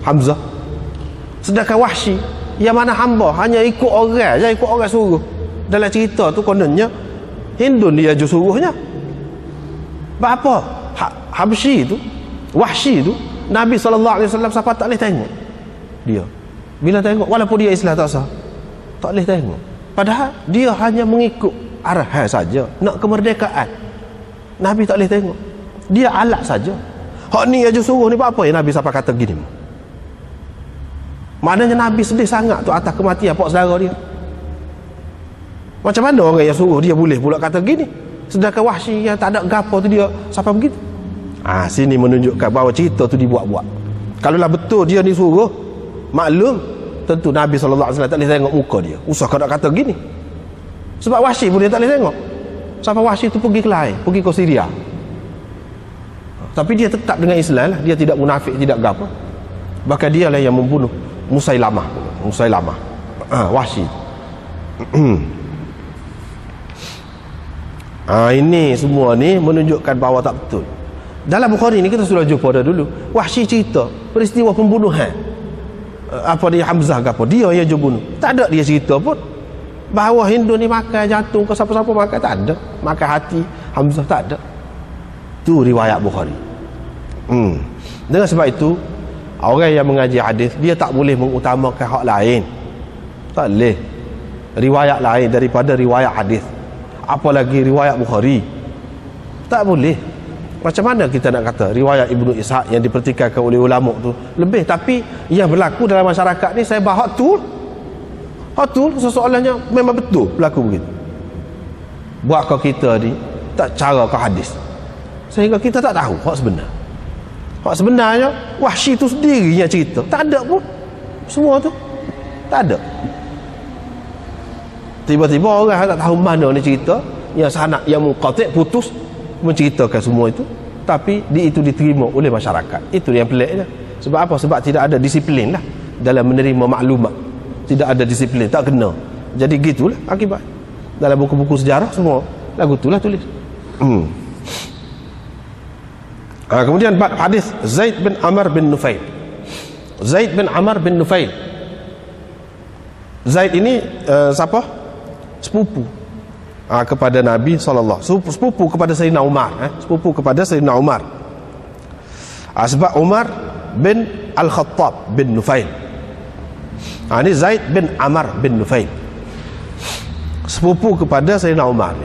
Hamzah. Sedangkan Wahsy yang mana hamba hanya ikut orang, ikut orang suruh. Dalam cerita tu kononnya Hindu dia je suruhnya. Apa? Habsyi tu, Wahsy tu, Nabi SAW siapa tak boleh tengok dia. Bila tengok, walaupun dia Islam tak sah, tak boleh tengok. Padahal dia hanya mengikut arahan saja, nak kemerdekaan. Nabi tak boleh tengok. Dia alat saja. Hak ni aja suruh ni apa yang Nabi sampai kata gini? Maknanya Nabi sedih sangat tu atas kematian pak saudara dia. Macam mana orang yang suruh dia boleh pula kata gini, sedangkan Wahsy yang tak ada gapo tu dia sampai begitu? Sini menunjukkan bahawa cerita tu dibuat-buat. Kalaulah betul dia ni suruh, maklum tentu Nabi SAW tak boleh tengok muka dia. Usah kau nak kata gini. Sebab Wahsy pun dia tak boleh tengok. Sampai Wahsy tu pergi ke lain, pergi ke Syria. Tapi dia tetap dengan Islam lah. Dia tidak munafik, tidak gapo. Bahkan dia lah yang membunuh Musailamah. Wahsy. Ini semua ni menunjukkan bahawa tak betul. Dalam Bukhari ni kita sudah jumpa dah dulu. Wahsy cerita peristiwa pembunuhan apa dia Hamzah ke apa, dia yang bunuh. Tak ada dia cerita pun bahawa Hindu ni makan jantung ke siapa-siapa makan, tak ada. Makan hati Hamzah, tak ada. Tu riwayat Bukhari. Dengan sebab itu orang yang mengaji hadis dia tak boleh mengutamakan hak lain. Tak boleh riwayat lain daripada riwayat hadis, apalagi riwayat Bukhari. Tak boleh. Macam mana kita nak kata riwayat Ibnu Ishaq yang dipertikaikan oleh ulama tu lebih, tapi yang berlaku dalam masyarakat ni saya bahas tu soalannya memang betul berlaku begitu. Buatkah kita ni tak cara ke hadis sehingga kita tak tahu hak sebenar. Hak sebenarnya Wahsy tu sendiri yang cerita, tak ada pun semua tu, tak ada. Tiba-tiba orang tak tahu mana ni cerita yang sanad yang munqati' putus menceritakan semua itu, tapi itu diterima oleh masyarakat. Itu yang peliknya. Sebab apa? Sebab tidak ada disiplin lah dalam menerima maklumat. Tidak ada disiplin, tak kena. Jadi gitulah akibat. Dalam buku-buku sejarah semua lagu itulah tulis. Kemudian hadis Zaid bin Amr bin Nufail. Zaid bin Amr bin Nufail. Zaid ini siapa? Sepupu kepada Nabi SAW, sepupu kepada Sayyidina Umar, sepupu kepada Sayyidina Umar. Sebab Umar bin Al-Khattab bin Nufail. Ini Zaid bin Amr bin Nufail, sepupu kepada Sayyidina Umar.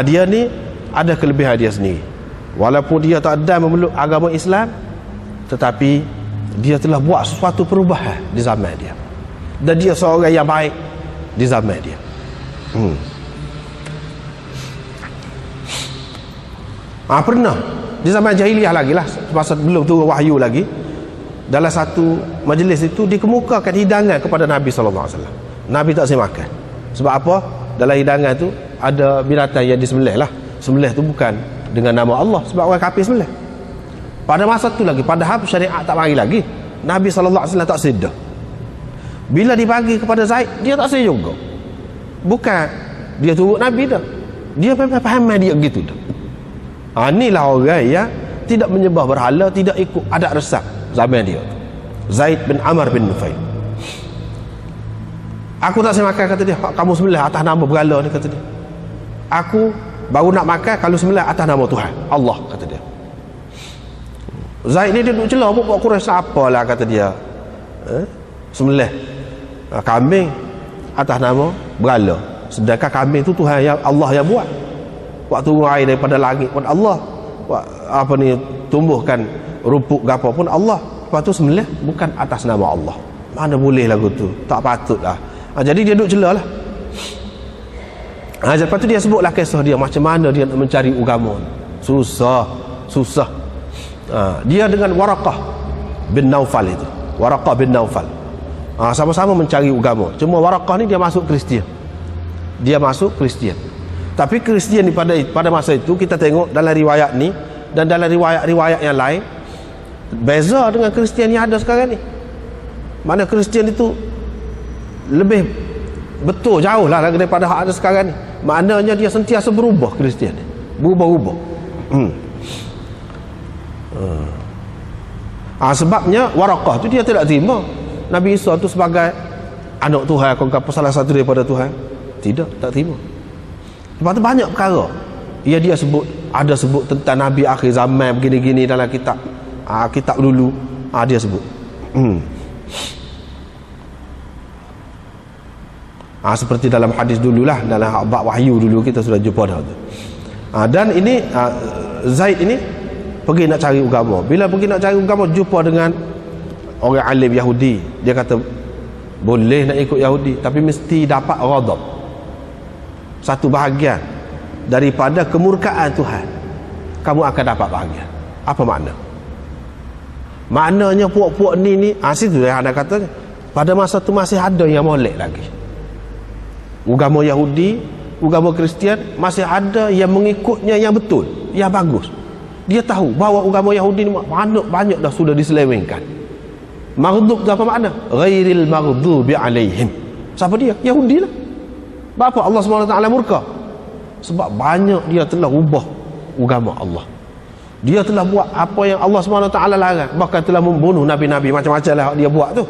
Dia ni ada kelebihan dia sendiri. Walaupun dia tak ada memeluk agama Islam, tetapi dia telah buat sesuatu perubahan di zaman dia, dan dia seorang yang baik di zaman dia. Pernah di zaman jahiliyah lagi lah, masa belum turun wahyu lagi, dalam satu majlis itu dikemukakan hidangan kepada Nabi SAW. Nabi tak boleh makan. Sebab apa? Dalam hidangan tu ada binatang yang disembelih lah. Sembelih tu bukan dengan nama Allah, sebab orang kafir sembelih. Pada masa tu lagi, padahal syariat tak mari lagi, Nabi SAW tak sedar. Bila dibagi kepada Zaid, dia tak sedar juga. Bukan dia turut Nabi dah, dia memang faham dia gitu dah. Inilah orang yang tidak menyembah berhala, tidak ikut adat resam zaman dia, Zaid bin Amr bin Nufail. Aku tak saya makan, kata dia. Kamu sembelih atas nama berhala ni, kata dia. Aku baru nak makan kalau sembelih atas nama Tuhan Allah, kata dia. Zaid ni dia duduk celah pun buat Quraisy, apalah, kata dia, sembelih kambing atas nama berhala, sedangkan kambing tu Tuhan yang Allah yang buat. Waktu turun air daripada langit pun Allah, apa ni, tumbuhkan rupuk gapa pun Allah. Lepas tu sembelih bukan atas nama Allah. Mana boleh lagu tu, tak patut lah. Jadi dia duduk celah lah. Lepas tu dia sebutlah kisah dia, macam mana dia nak mencari agama. Susah. Dia dengan Waraqah bin Naufal itu, Waraqah bin Naufal, sama-sama mencari agama. Cuma Waraqah ni dia masuk Kristian. Tapi Kristian ni pada masa itu, kita tengok dalam riwayat ni dan dalam riwayat-riwayat yang lain, Beza dengan Kristian yang ada sekarang ni. Mana Kristian itu lebih betul jauh lah daripada hak ada sekarang ni. Maknanya dia sentiasa berubah Kristian ni. Berubah-ubah. Sebabnya Waraqah tu dia tidak terima Nabi Isa tu sebagai anak Tuhan, salah satu daripada Tuhan. Tidak, tak terima. Sebab tu banyak perkara dia sebut, ada sebut tentang Nabi akhir zaman begini-gini dalam kitab kitab dulu dia sebut. Seperti dalam hadis dululah, dalam bab wahyu dulu kita sudah jumpa dah tu. Dan ini Zaid ini pergi nak cari agama. Bila pergi nak cari agama, jumpa dengan orang alim Yahudi. Dia kata boleh nak ikut Yahudi, tapi mesti dapat ghadab, satu bahagian daripada kemurkaan Tuhan. Kamu akan dapat bahagian. Apa makna? Maknanya puak-puak ni situ yang ada katanya, pada masa tu masih ada yang molek lagi. Agama Yahudi, agama Kristian, masih ada yang mengikutnya yang betul, yang bagus. Dia tahu bahawa agama Yahudi ni banyak dah sudah diselewengkan. Maghdub tu apa makna? Ghairil maghdubi alaihim. Siapa dia? Yahudi lah. Bapa Allah SWT murka? Sebab banyak dia telah ubah agama Allah. Dia telah buat apa yang Allah SWT larang. Bahkan telah membunuh nabi-nabi, macam-macam lah dia buat tu.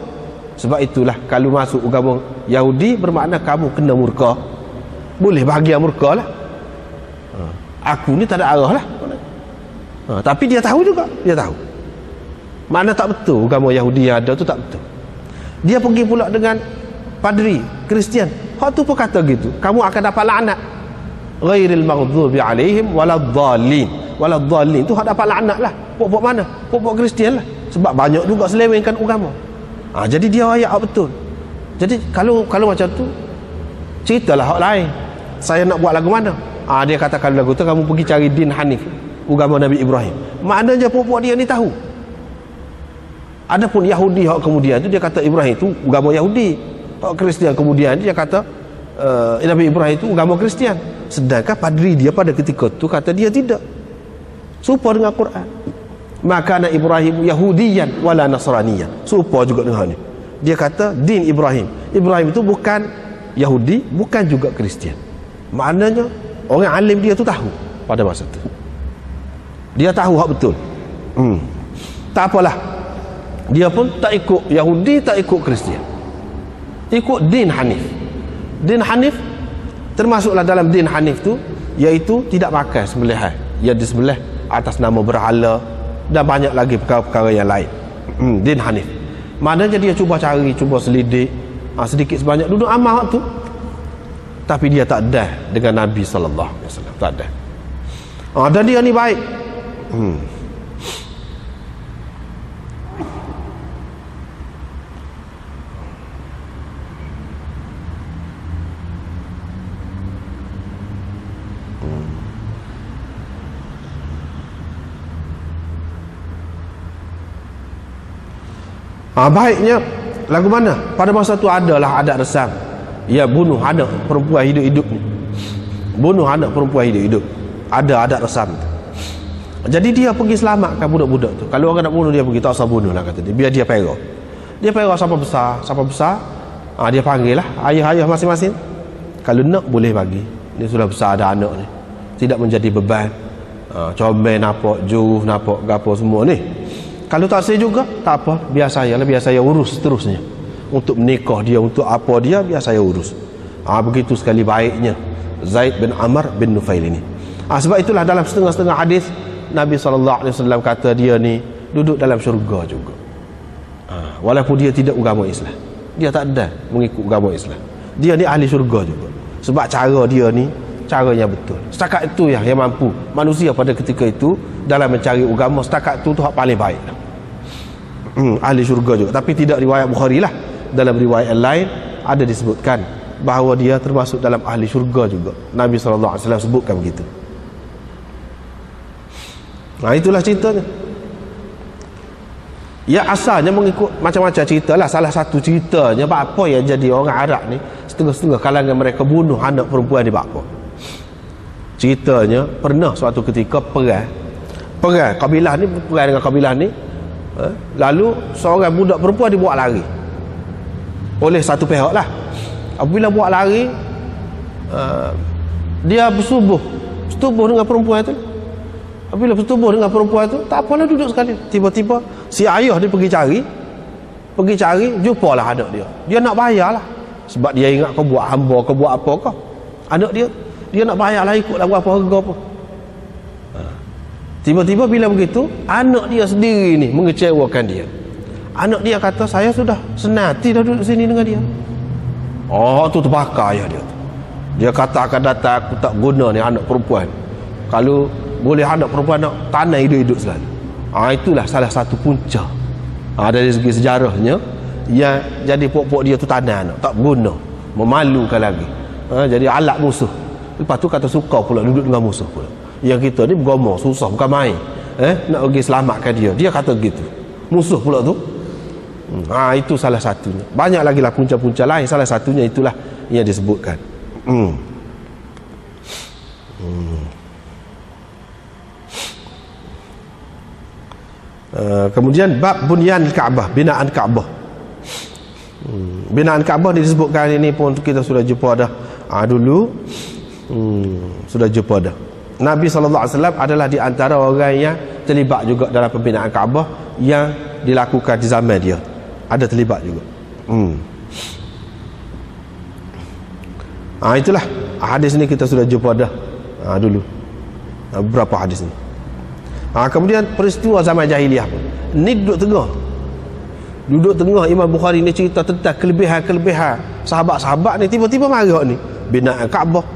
Sebab itulah kalau masuk agama Yahudi bermakna kamu kena murka. Boleh bahagia murka lah. Aku ni tak ada arah lah. Tapi dia tahu juga, dia tahu mana tak betul agama Yahudi yang ada tu tak betul. Dia pergi pula dengan padri Kristian, hak tu pun kata gitu, kamu akan dapat laknat. Ghairil maghdubi alaihim waladhdallin. Waladhdallin tu hak dapat laknat lah. Pok mana? Pok Kristian lah. Sebab banyak juga selewengkan agama. Jadi dia ayat betul. Jadi kalau macam tu, ceritalah hak lain. Saya nak buat lagu mana? Dia kata kalau lagu tu kamu pergi cari din Hanif, agama Nabi Ibrahim. Maknanya puak-puak dia ni tahu. Adapun Yahudi hak kemudian tu dia kata Ibrahim tu agama Yahudi. Hak Kristian kemudian dia kata Nabi Ibrahim tu agama Kristian. Sedangkan padri dia pada ketika tu kata dia tidak. Serupa dengan Quran. Maka Ibrahim Yahudiyan wala Nasraniyan. Serupa juga dengan ni. Dia kata din Ibrahim. Ibrahim itu bukan Yahudi, bukan juga Kristian. Maknanya orang alim dia tu tahu pada masa tu. Dia tahu hak betul. Tak apalah, dia pun tak ikut Yahudi, tak ikut Kristian, ikut din Hanif. Din Hanif termasuklah dalam din Hanif tu, iaitu tidak pakai sembelihan yang disembelih atas nama berhala dan banyak lagi perkara-perkara yang lain. Din Hanif maknanya dia cuba cari, cuba selidik sedikit sebanyak, duduk amal tu, tapi dia tak ada dengan Nabi SAW. Tak ada. Dan dia ni baik. Baiknya lagu mana? Pada masa tu adalah adat resam. Ya, bunuh anak perempuan hidup-hidup ni. Bunuh anak perempuan hidup-hidup. Ada adat resam tu. Jadi dia pergi selamatkan budak-budak tu. Kalau orang nak bunuh dia pergi, tak usah bunuh lah kata dia. Biar dia perah. Dia perah sampai besar. Dia panggil lah ayah-ayah masing-masing. Kalau nak boleh bagi. Dia sudah besar ada anak ni. Tidak menjadi beban. Comel nampak, juruh nampak, gapo semua ni. Kalau tak saya juga, tak apa. Biar saya urus seterusnya. Untuk menikah dia, untuk apa dia, biar saya urus. Begitu sekali baiknya Zaid bin Amr bin Nufail ini. Sebab itulah dalam setengah-setengah hadis Nabi SAW kata dia ni duduk dalam syurga juga. Walaupun dia tidak agama Islam, dia tak ada mengikut agama Islam, dia ni ahli syurga juga. Sebab cara dia ni cara yang betul. Setakat itu yang mampu manusia pada ketika itu dalam mencari agama. Setakat itu tu hak paling baik. Ahli syurga juga. Tapi tidak riwayat Bukhari lah. Dalam riwayat lain ada disebutkan bahawa dia termasuk dalam ahli syurga juga. Nabi SAW sebutkan begitu. Itulah ceritanya. Ya, asalnya mengikut macam-macam cerita lah. Salah satu ceritanya apa yang jadi orang Arab ni, setengah-setengah kalangan mereka bunuh anak perempuan ni apa. Ceritanya pernah suatu ketika perang kabilah ni, perang dengan kabilah ni, Lalu seorang budak perempuan dibawa lari oleh satu pihak lah. Apabila bawa lari, dia bersetubuh dengan perempuan itu. Apabila bersetubuh dengan perempuan itu, tak apalah, duduk sekali. Tiba-tiba si ayah dia pergi cari, jumpalah anak dia. Dia nak bayar lah, sebab dia ingat kau buat hamba, kau buat apa kau. Anak dia nak bayar lah, ikutlah berapa harga apa. Tiba-tiba bila begitu, anak dia sendiri ni mengecewakan dia. Anak dia kata, saya sudah senati dah duduk sini dengan dia. Oh, tu terbakar ayah dia. Dia kata akan datang, aku tak guna ni anak perempuan. Kalau boleh anak perempuan nak tanah hidup-hidup selalu. Itulah salah satu punca dari segi sejarahnya, yang jadi pokok dia tu tanah anak, tak guna, memalukan lagi. Jadi alat musuh. Lepas tu kata suka pula duduk dengan musuh pula. Yang kita ni bergomor, susah, bukan main. Nak pergi selamatkan dia. Dia kata gitu. Musuh pula tu. Itu salah satunya. Banyak lagi lah punca-punca lain. Salah satunya itulah yang disebutkan. Kemudian bab bunyan Kaabah, binaan Kaabah. Binaan Kaabah disebutkan ini pun kita sudah jumpa dah dulu. Sudah jumpa dah. Nabi SAW adalah di antara orang yang terlibat juga dalam pembinaan Kaabah yang dilakukan di zaman dia. Ada terlibat juga. Itulah hadis ni kita sudah jumpa dah dulu. Berapa hadis ni. Kemudian peristiwa zaman jahiliah pun. Ni duduk tengah Imam Bukhari ni cerita tentang kelebihan-kelebihan sahabat-sahabat ni. Tiba-tiba mari ni binaan Kaabah,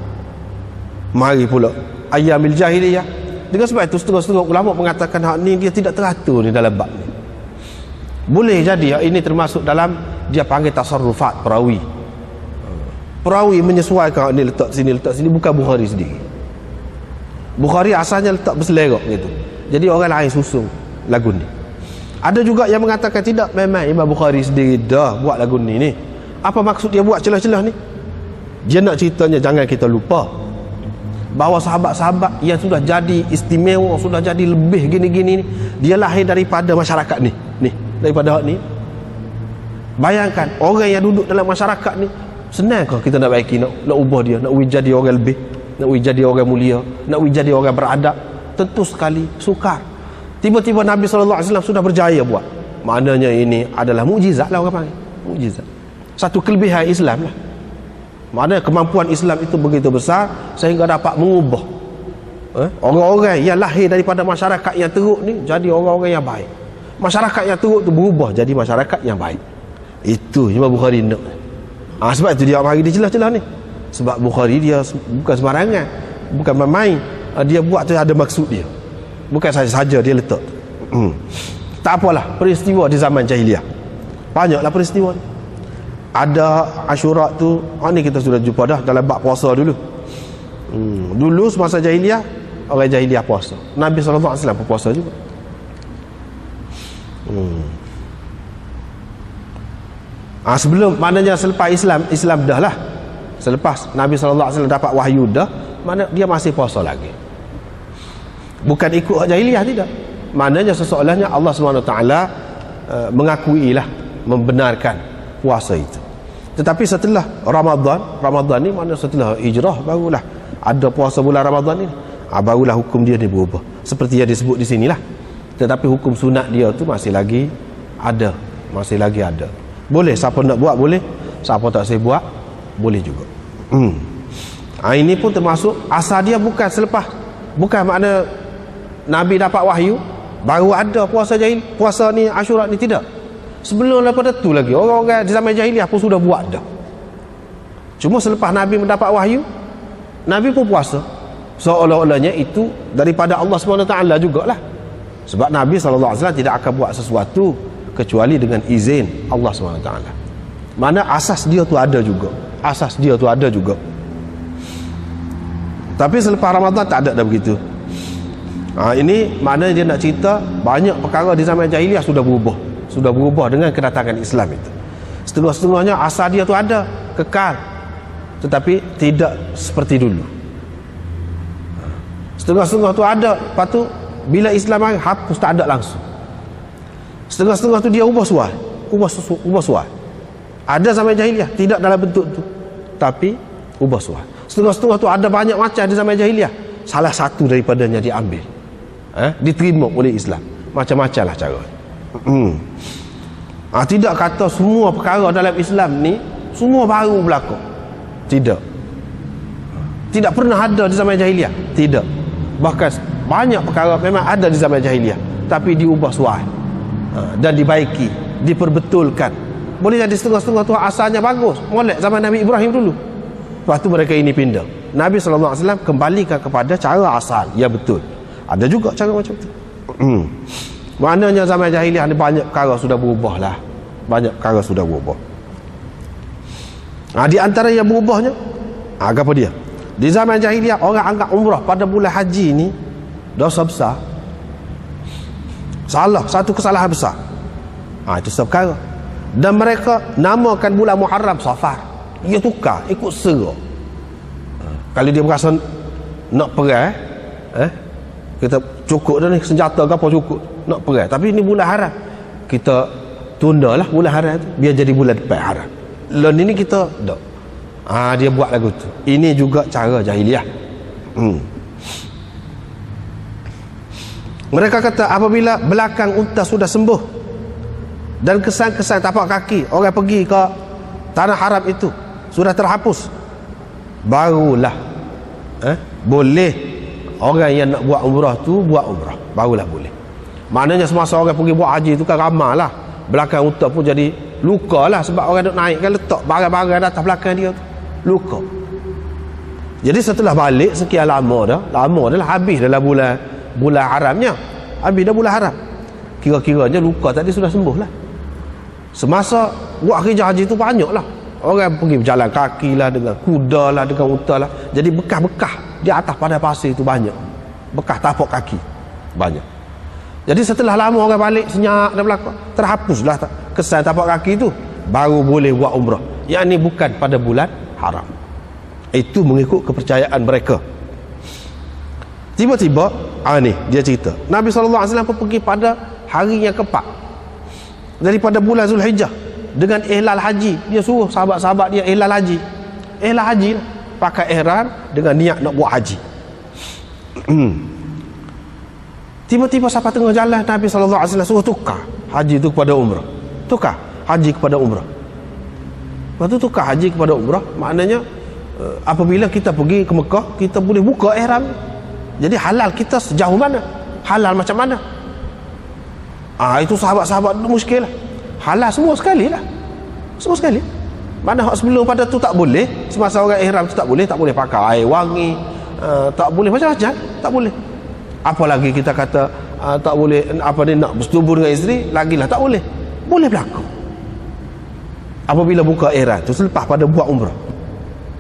mari pula ayyamil jahiliyah. Dengan sebab itu setengah-setengah ulama mengatakan hak ni dia tidak teratur ni dalam bab ni. Boleh jadi ini termasuk dalam dia panggil tasarrufat perawi. Perawi menyesuaikan ni letak sini, bukan Bukhari sendiri. Bukhari asalnya letak berselerak gitu. Jadi orang lain susung lagu ni. Ada juga yang mengatakan tidak, memang Imam Bukhari sendiri dah buat lagu ni. Apa maksud dia buat celah-celah ni? Dia nak ceritanya jangan kita lupa bahawa sahabat-sahabat yang sudah jadi istimewa, sudah jadi lebih gini-gini ni, dia lahir daripada masyarakat ni, daripada hak ni. Bayangkan orang yang duduk dalam masyarakat ni, senangkah kita nak baiki, nak ubah dia, nak jadi orang lebih, nak jadi orang mulia, nak jadi orang beradab? Tentu sekali sukar. Tiba-tiba Nabi SAW sudah berjaya buat. Maknanya ini adalah mukjizat lah orang panggil. Mukjizat. Satu kelebihan Islam lah. Maknanya kemampuan Islam itu begitu besar sehingga dapat mengubah orang-orang yang lahir daripada masyarakat yang teruk ni jadi orang-orang yang baik. Masyarakat yang teruk tu berubah jadi masyarakat yang baik. Itu Imam Bukhari nak. Sebab itu dia mari di celah-celah ni. Sebab Bukhari dia bukan sembarangan, bukan main-main. Dia buat tu ada maksud dia. Bukan saja dia letak. Tak apalah, peristiwa di zaman jahiliah. Banyaklah peristiwa ni. Ada Asyura tu, ni kita sudah jumpa dah dalam bab puasa dulu. Dulu semasa jahiliah, orang jahiliah puasa. Nabi SAW pun puasa juga. Sebelum, maknanya selepas Islam dah lah. Selepas Nabi SAW dapat wahyu dah, mana dia masih puasa lagi. Bukan ikut hak jahiliah, tidak. Maknanya seseolahnya Allah SWT mengakuilah, membenarkan puasa itu. Tetapi setelah Ramadan ni, mana setelah hijrah, barulah ada puasa bulan Ramadan ni. Barulah hukum dia berubah. Seperti yang disebut di sinilah. Tetapi hukum sunat dia tu masih lagi ada. Boleh, siapa nak buat boleh, siapa tak saya buat boleh juga. Ini pun termasuk asal dia bukan selepas, bukan makna Nabi dapat wahyu baru ada puasa ni Asyura ni, tidak. Sebelum daripada tu lagi orang-orang di zaman jahiliah pun sudah buat dah. Cuma selepas Nabi mendapat wahyu, Nabi pun puasa. Seolah-olahnya itu daripada Allah SWT jugalah. Sebab Nabi SAW tidak akan buat sesuatu kecuali dengan izin Allah SWT. Mana asas dia tu ada juga. Tapi selepas Ramadan tak ada dah begitu. Ini maknanya dia nak cerita banyak perkara di zaman jahiliah sudah berubah dengan kedatangan Islam itu. Setengah-setengahnya asal dia tu ada, kekal, tetapi tidak seperti dulu. Setengah-setengah tu ada, lepas tu bila Islam hapus, tak ada langsung. Setengah-setengah tu dia ubah suai. Ada zaman jahiliah, tidak dalam bentuk tu, tapi ubah suai. Setengah-setengah tu ada banyak macam di zaman jahiliah, salah satu daripadanya diambil, diterima oleh Islam. Macam-macam lah cara. Tidak kata semua perkara dalam Islam ni semua baru berlaku. Tidak pernah ada di zaman jahiliah. Tidak. Bahkan banyak perkara memang ada di zaman jahiliah, tapi diubah suai dan dibaiki, diperbetulkan. Boleh jadi setengah-setengah tu asalnya bagus, molek zaman Nabi Ibrahim dulu. Lepas tu mereka ini pindah. Nabi SAW kembalikan kepada cara asal yang betul. Ada juga cara macam tu. Maknanya zaman jahiliah ni banyak perkara sudah berubah lah. Banyak perkara sudah berubah. Di antara yang berubahnya, apa dia? Di zaman jahiliah orang anggap umrah pada bulan haji ni dosa besar. Salah, satu kesalahan besar. Itu sebab perkara. Dan mereka namakan bulan Muharram Safar. Dia tukar ikut sera. Kalau dia berasa nak perang, kita cukup dah ni senjata ke apa cukup nak perang, tapi ini bulan haram, kita tundalah bulan haram tu biar jadi bulan depan haram. Lain ini kita tak. Dia buat lagu tu. Ini juga cara jahiliah. Mereka kata apabila belakang unta sudah sembuh dan kesan-kesan tapak kaki orang pergi ke tanah haram itu sudah terhapus, barulah boleh orang yang nak buat umrah tu buat umrah, barulah boleh. Maknanya semasa orang pergi buat haji tu kan ramai lah, belakang unta pun jadi luka lah, sebab orang duk naik kan letak barang-barang atas belakang dia tu, luka. Jadi setelah balik sekian lama dah lah, habis dalam bulan haramnya, habis dah bulan haram, kira-kiranya luka tadi sudah sembuh lah. Semasa buat kerja haji tu banyak lah orang pergi berjalan kaki lah, dengan kuda lah, dengan unta lah, jadi bekas-bekas di atas padang pasir tu banyak, bekas tapak kaki banyak. Jadi setelah lama orang balik senyap dah belakang, terhapuslah kesan tapak kaki tu, baru boleh buat umrah. Yang ni bukan pada bulan haram. Itu mengikut kepercayaan mereka. Tiba-tiba ni dia cerita Nabi SAW pun pergi pada hari yang keempat daripada bulan Zulhijjah dengan ihlal haji. Dia suruh sahabat-sahabat dia ihlal haji lah, pakai ihram dengan niat nak buat haji. Tiba-tiba sampai tengah jalan Nabi SAW suruh tukar haji tu kepada umrah, tukar haji kepada umrah. Lepas tu tukar haji kepada umrah, maknanya apabila kita pergi ke Mekah, kita boleh buka ihram. Jadi halal kita sejauh mana, halal macam mana. Itu sahabat-sahabat tu muskil lah. Halal semua sekali lah, semua sekali. Mana hak sebelum pada tu tak boleh, semasa orang ihram tu tak boleh pakai air wangi, tak boleh macam-macam, tak boleh. Apalagi kita kata tak boleh nak bersetubuh dengan isteri, lagilah tak boleh. Boleh berlaku apabila buka ihram tu selepas pada buat umrah.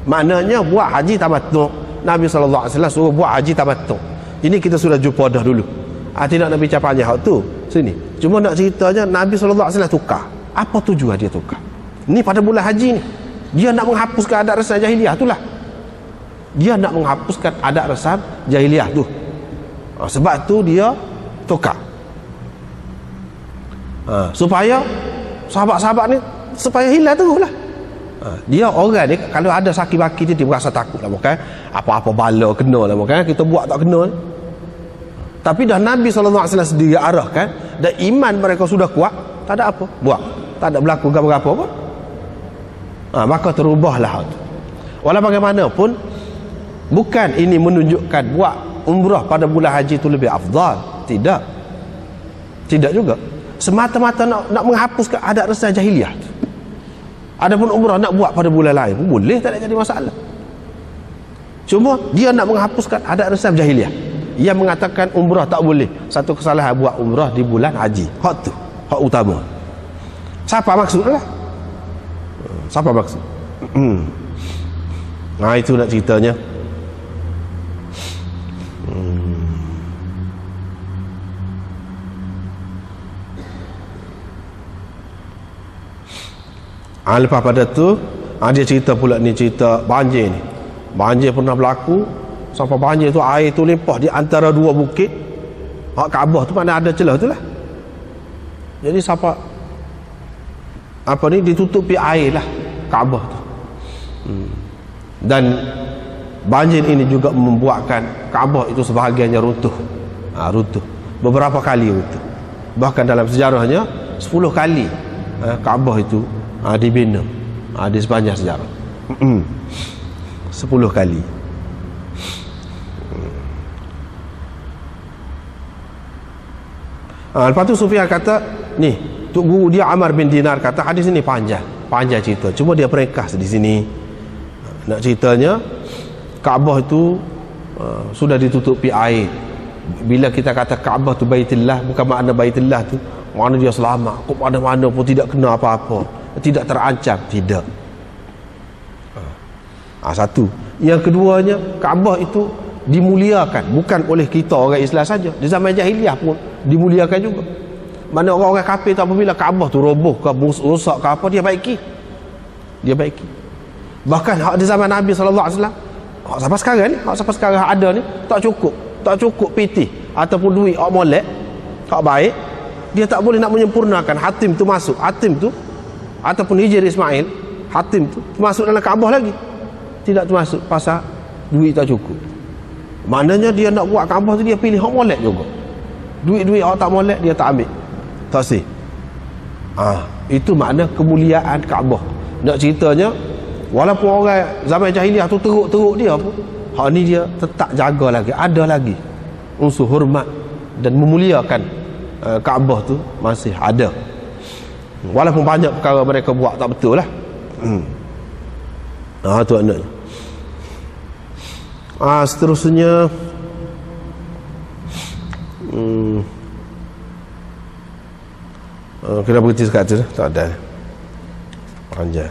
Maknanya buat haji tamattu'. Nabi SAW suruh buat haji tamattu'. Ini kita sudah jumpa dah dulu. Tidak nak bincang panjang hak tu sini. Cuma nak ceritanya Nabi SAW tukar. Apa tujuan dia tukar? Ni pada bulan haji ni, dia nak menghapuskan adat resam jahiliah tu lah. Dia nak menghapuskan adat resam jahiliah tu. Sebab tu dia tukar. Supaya sahabat-sahabat ni supaya hilang terus lah. Dia orang ni kalau ada sakit baki dia berasa takut lah, bukan apa-apa bala kena lah, bukan kita buat tak kena. Tapi dah Nabi SAW sendiri arahkan, dan iman mereka sudah kuat, tak ada apa buat, tak ada berlaku apa-apa pun. Maka terubahlah hal tu. Walau bagaimanapun, bukan ini menunjukkan buat umrah pada bulan haji itu lebih afdal. Tidak juga. Semata-mata nak menghapuskan adat resam jahiliah tu. Adapun umrah nak buat pada bulan lain pun boleh, tak ada jadi masalah. Cuma dia nak menghapuskan adat resam jahiliah yang mengatakan umrah tak boleh. Satu kesalahan buat umrah di bulan haji. Hak tu, hak utama. Siapa maksudnya? Siapa maksud? Itu nak ceritanya. Lepas pada tu dia cerita pula ni, cerita banjir ni. Banjir pernah berlaku, sampai banjir tu air tu limpah di antara dua bukit. Hak Kaabah tu mana ada celah tu lah. Jadi siapa apa ni ditutupi air lah Kaabah tu. Dan banjir ini juga membuatkan Kaabah itu sebahagiannya runtuh. Runtuh beberapa kali runtuh. Bahkan dalam sejarahnya 10 kali Kaabah itu dibina di sepanjang sejarah. 10 kali. Lepas tu Sufyan kata ni, Tok Guru dia Ammar bin Dinar kata hadis ini panjang cerita, cuma dia peringkas di sini. Nak ceritanya Kaabah itu sudah ditutupi air. Bila kita kata Kaabah tu Baitullah, bukan makna Baitullah tu mana dia selamat, kok mana-mana pun tidak kena apa-apa, tidak terancam, tidak. Satu. Yang keduanya, Kaabah itu dimuliakan bukan oleh kita orang Islam saja, di zaman jahiliah pun dimuliakan juga. Mana orang-orang kafir tu apabila Kaabah tu roboh ke rosak ke apa, dia baiki. Bahkan di zaman Nabi sallallahu alaihi wasallam, sampai sekarang ni, sampai sekarang ada ni, tak cukup piti ataupun duit hak molek, hak baik, dia tak boleh nak menyempurnakan hatim tu masuk, hatim tu ataupun Hijr Ismail, hatim tu masuk dalam Kaabah lagi. Tidak termasuk pasal duit tak cukup. Maknanya dia nak buat Kaabah tu, dia pilih hak molek juga. Duit-duit hak tak molek dia tak ambil. Tak sih. Itu makna kemuliaan Kaabah. Nak ceritanya, walaupun orang zaman jahiliah tu teruk dia pun, hak ni dia tetap jaga lagi, ada lagi unsur hormat dan memuliakan Kaabah tu masih ada. Walaupun banyak perkara mereka buat tak betul lah. Tu maknanya. Seterusnya kita berhenti sekat tu, tak ada panjang.